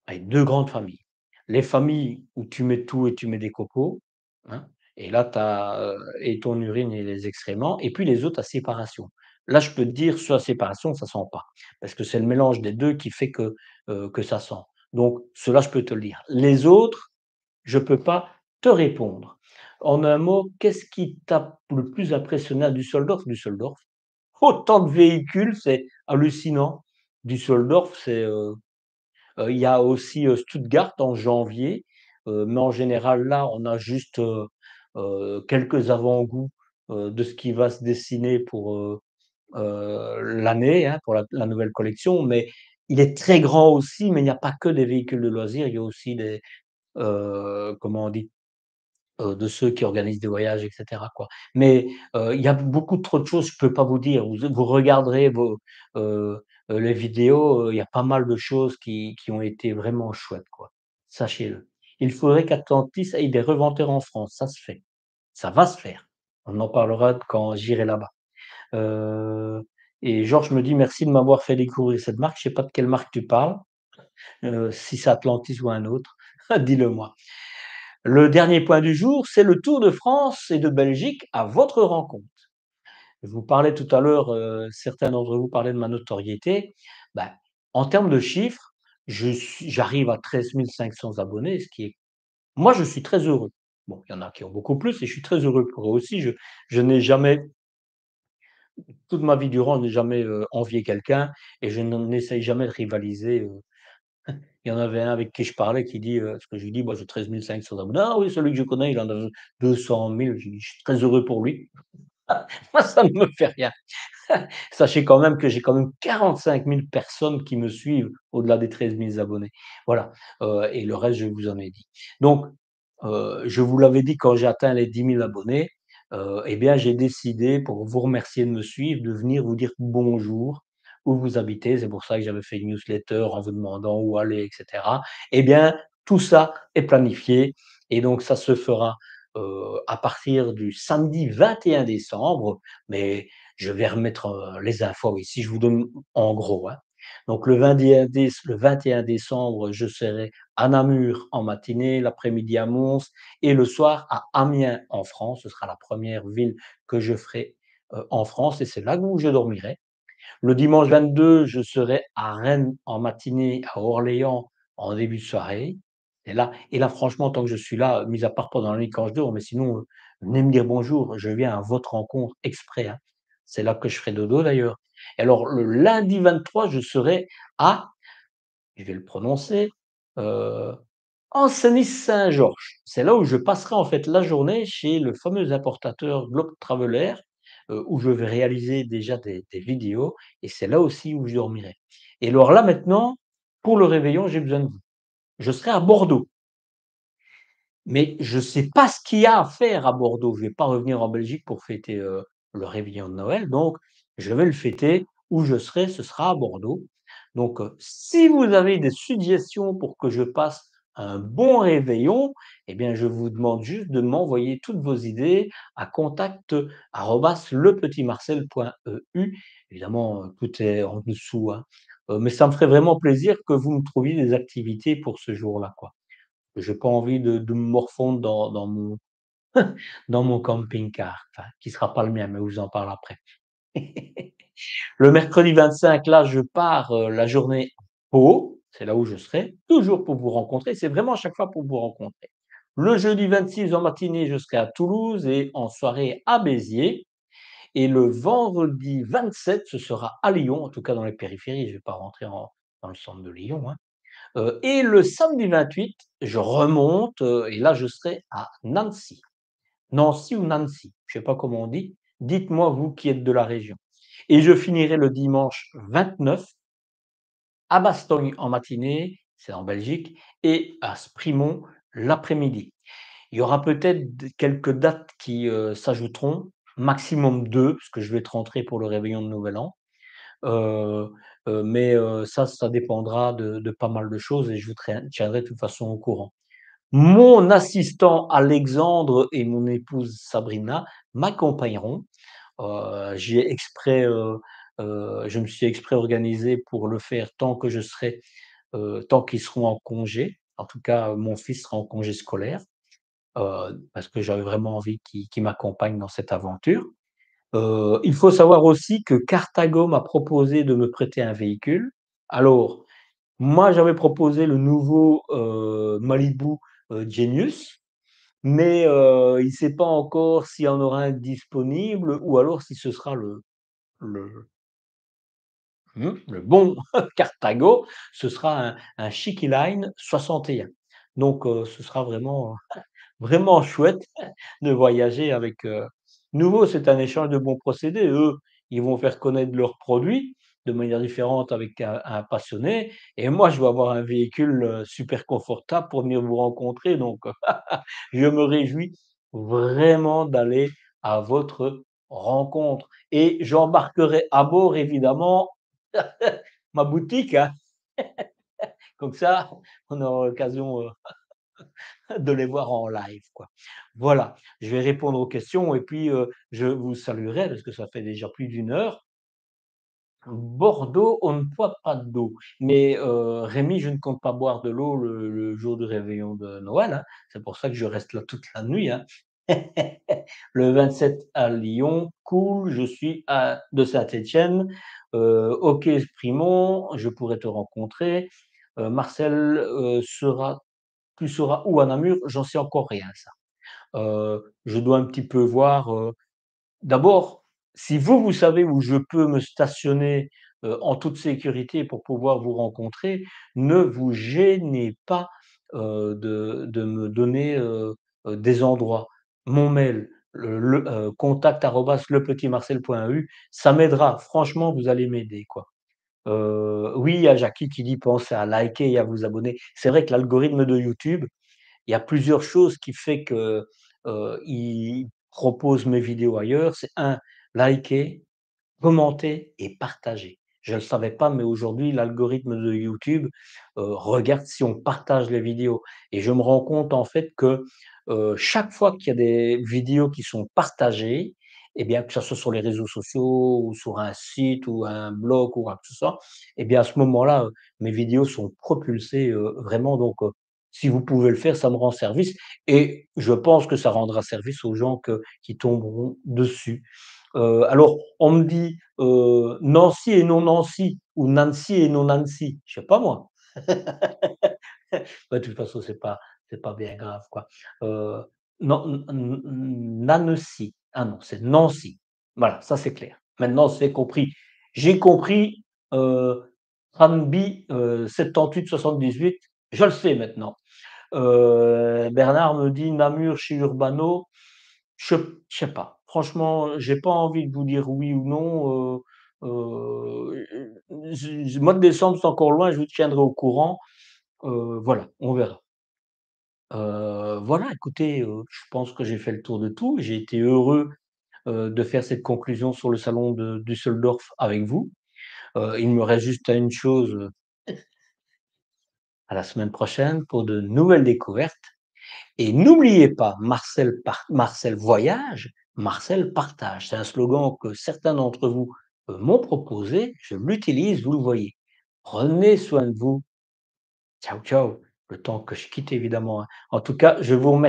avec 2 grandes familles. Les familles où tu mets tout et tu mets des cocos, hein, et là tu as, et ton urine et les excréments et puis les autres à séparation. Là, je peux te dire ceux à séparation, ça sent pas, parce que c'est le mélange des 2 qui fait que ça sent. Donc ceux-là, je peux te le dire. Les autres, je peux pas te répondre. En un mot, qu'est-ce qui t'a le plus impressionné à Düsseldorf? Düsseldorf, autant de véhicules, c'est hallucinant. Düsseldorf, il y a aussi, Stuttgart en janvier, mais en général, là, on a juste, quelques avant-goûts, de ce qui va se dessiner pour, l'année, hein, pour la nouvelle collection. Mais il est très grand aussi, mais il n'y a pas que des véhicules de loisirs, il y a aussi des, comment on dit? De ceux qui organisent des voyages et cetera, quoi. Mais, il y a beaucoup trop de choses, je peux pas vous dire. Vous regarderez les vidéos, il y a pas mal de choses qui ont été vraiment chouettes, quoi. Sachez-le. Il faudrait qu'Atlantis ait des revendeurs en France, ça se fait. Ça va se faire. On en parlera quand j'irai là-bas. Heu et Georges me dit: «Merci de m'avoir fait découvrir cette marque». Je sais pas de quelle marque tu parles, si c'est Atlantis ou un autre, dis-le moi. Le dernier point du jour, c'est le Tour de France et de Belgique à votre rencontre. Je vous parlais tout à l'heure, certains d'entre vous parlaient de ma notoriété. Bah, en termes de chiffres, j'arrive à 13 500 abonnés, ce qui est moi, je suis très heureux. Bon, il y en a qui ont beaucoup plus et je suis très heureux pour eux aussi. Je n'ai jamais toute ma vie durant, je n'ai jamais, envié quelqu'un et je n'essaye jamais de rivaliser. Il y en avait un avec qui je parlais qui dit, parce que je lui dis: «Moi, j'ai 13 500 abonnés». «Ah oui, celui que je connais, il en a 200 000». Je lui dis: «Je suis très heureux pour lui». Moi, ça ne me fait rien. Sachez quand même que j'ai quand même 45 000 personnes qui me suivent au-delà des 13 000 abonnés. Voilà, et le reste, je vous en ai dit. Donc, je vous l'avais dit quand j'ai atteint les 10 000 abonnés, et bien, j'ai décidé, pour vous remercier de me suivre, de venir vous dire bonjour, où vous habitez. C'est pour ça que j'avais fait une newsletter en vous demandant où aller et cetera. Eh bien, tout ça est planifié et donc ça se fera, à partir du samedi 21 décembre, mais je vais remettre, les infos ici, je vous donne en gros, hein. Donc le 21 décembre, je serai à Namur en matinée, l'après-midi à Mons et le soir à Amiens en France. Ce sera la première ville que je ferai, en France et c'est là où je dormirai. Le dimanche 22, je serai à Rennes en matinée, à Orléans en début de soirée et là franchement tant que je suis là, mis à part pendant la nuit quand je dors, mais sinon, venez me dire bonjour, je viens à votre rencontre exprès, hein. C'est là que je ferai dodo d'ailleurs. Et alors le lundi 23, je serai à, je vais le prononcer, heu, Ancenis-Saint-Georges. C'est là où je passerai en fait la journée chez le fameux importateur Globe Traveler, où je vais réaliser déjà des vidéos et c'est là aussi où je dormirai. Et alors là maintenant, pour le réveillon, j'ai besoin de vous. Je serai à Bordeaux. Mais je sais pas ce qu'il y a à faire à Bordeaux. Je vais pas revenir en Belgique pour fêter, le réveillon de Noël, donc je vais le fêter où je serai, ce sera à Bordeaux. Donc, si vous avez des suggestions pour que je passe un bon réveillon, eh bien, je vous demande juste de m'envoyer toutes vos idées à contact@lepetitmarcel.eu. Évidemment, tout est en dessous, hein, mais ça me ferait vraiment plaisir que vous me trouviez des activités pour ce jour-là, quoi. J'ai pas envie de me morfondre dans mon camping-car, enfin, qui sera pas le mien, mais je vous en parle après. Le mercredi 25, là, je pars, la journée à Pau, c'est là où je serai, toujours pour vous rencontrer, c'est vraiment à chaque fois pour vous rencontrer. Le jeudi 26 en matinée, je serai à Toulouse et en soirée à Béziers et le vendredi 27, ce sera à Lyon, en tout cas dans les périphéries, je vais pas rentrer dans le centre de Lyon, hein. Et le samedi 28, je remonte, et là, je serai à Nancy. Nancy ou Nancy, je ne sais pas comment on dit. Dites-moi, vous qui êtes de la région. Et je finirai le dimanche 29 à Bastogne en matinée, c'est en Belgique, et à Sprimont l'après-midi. Il y aura peut-être quelques dates qui s'ajouteront, maximum 2, parce que je vais être rentré pour le réveillon de Nouvel An. Heu mais ça dépendra de pas mal de choses et je vous tiendrai de toute façon au courant. Mon assistant Alexandre et mon épouse Sabrina m'accompagneront. Je me suis exprès organisé pour le faire tant qu'ils seront en congé. En tout cas, mon fils sera en congé scolaire, parce que j'avais vraiment envie qu'il m'accompagne dans cette aventure. Il faut savoir aussi que Carthago m'a proposé de me prêter un véhicule. Alors, moi, j'avais proposé le nouveau, Malibu, Genius, mais il ne sait pas encore s'il y en aura un disponible ou alors si ce sera le le bon Carthago, ce sera un Chicky Line 61. Donc ce sera vraiment chouette de voyager avec, nouveau, c'est un échange de bons procédés. Eux, ils vont faire connaître leurs produits de manière différente avec un passionné et moi, je vais avoir un véhicule, super confortable pour venir vous rencontrer donc je me réjouis vraiment d'aller à votre rencontre et j'embarquerai à bord évidemment ma boutique, hein, comme ça, on aura l'occasion, de les voir en live, quoi. Voilà, je vais répondre aux questions et puis, je vous saluerai parce que ça fait déjà plus d'une heure. Bordeaux, on ne boit pas d'eau, mais Rémi, je ne compte pas boire de l'eau le jour du réveillon de Noël, hein. C'est pour ça que je reste là toute la nuit, hein. Le 27 à Lyon, cool, je suis à de Saint-Étienne, OK Sprimont, je pourrais te rencontrer. Marcel, tu seras où à Namur? J'en sais encore rien ça. Je dois un petit peu voir, d'abord, si vous, vous savez où je peux me stationner, en toute sécurité pour pouvoir vous rencontrer, ne vous gênez pas, de me donner, des endroits. Mon mail, contact@lepetitmarcel.eu, ça m'aidera. Franchement, vous allez m'aider, quoi. Oui, il y a Jackie qui dit: «Pensez à liker et à vous abonner». C'est vrai que l'algorithme de YouTube, il y a plusieurs choses qui fait que, il propose mes vidéos ailleurs. C'est un liker, commenter et partager. Je ne le savais pas, mais aujourd'hui, l'algorithme de YouTube, regarde si on partage les vidéos et je me rends compte, en fait, que, chaque fois qu'il y a des vidéos qui sont partagées et bien, que ça soit sur les réseaux sociaux ou sur un site ou un blog ou quoi que ce soit et bien, à ce moment-là, mes vidéos sont propulsées, vraiment donc si vous pouvez le faire, ça me rend service et je pense que ça rendra service aux gens qui tomberont dessus. Alors on me dit, Nancy et non Nancy ou Nancy et non Nancy, je sais pas moi. Bah, de toute façon, c'est pas bien grave, quoi. Heu, Nan N N Nancy. Ah non, c'est Nancy. Voilà, ça c'est clair. Maintenant c'est compris. J'ai compris, Tranby, 78 78, je le sais maintenant. Bernard me dit: «Namur chez Urbano». Je sais pas. Franchement, j'ai pas envie de vous dire oui ou non, mois de décembre, c'est encore loin, je vous tiendrai au courant, voilà, on verra. Voilà, écoutez, je pense que j'ai fait le tour de tout. J'ai été heureux, de faire cette conclusion sur le salon de Düsseldorf avec vous. Il me reste juste une chose, à la semaine prochaine pour de nouvelles découvertes et n'oubliez pas Marcel voyage, Marcel partage. C'est un slogan que certains d'entre vous, m'ont proposé, je l'utilise, vous le voyez. Prenez soin de vous. Ciao, ciao. Le temps que je quitte évidemment, hein. En tout cas, je vous remercie.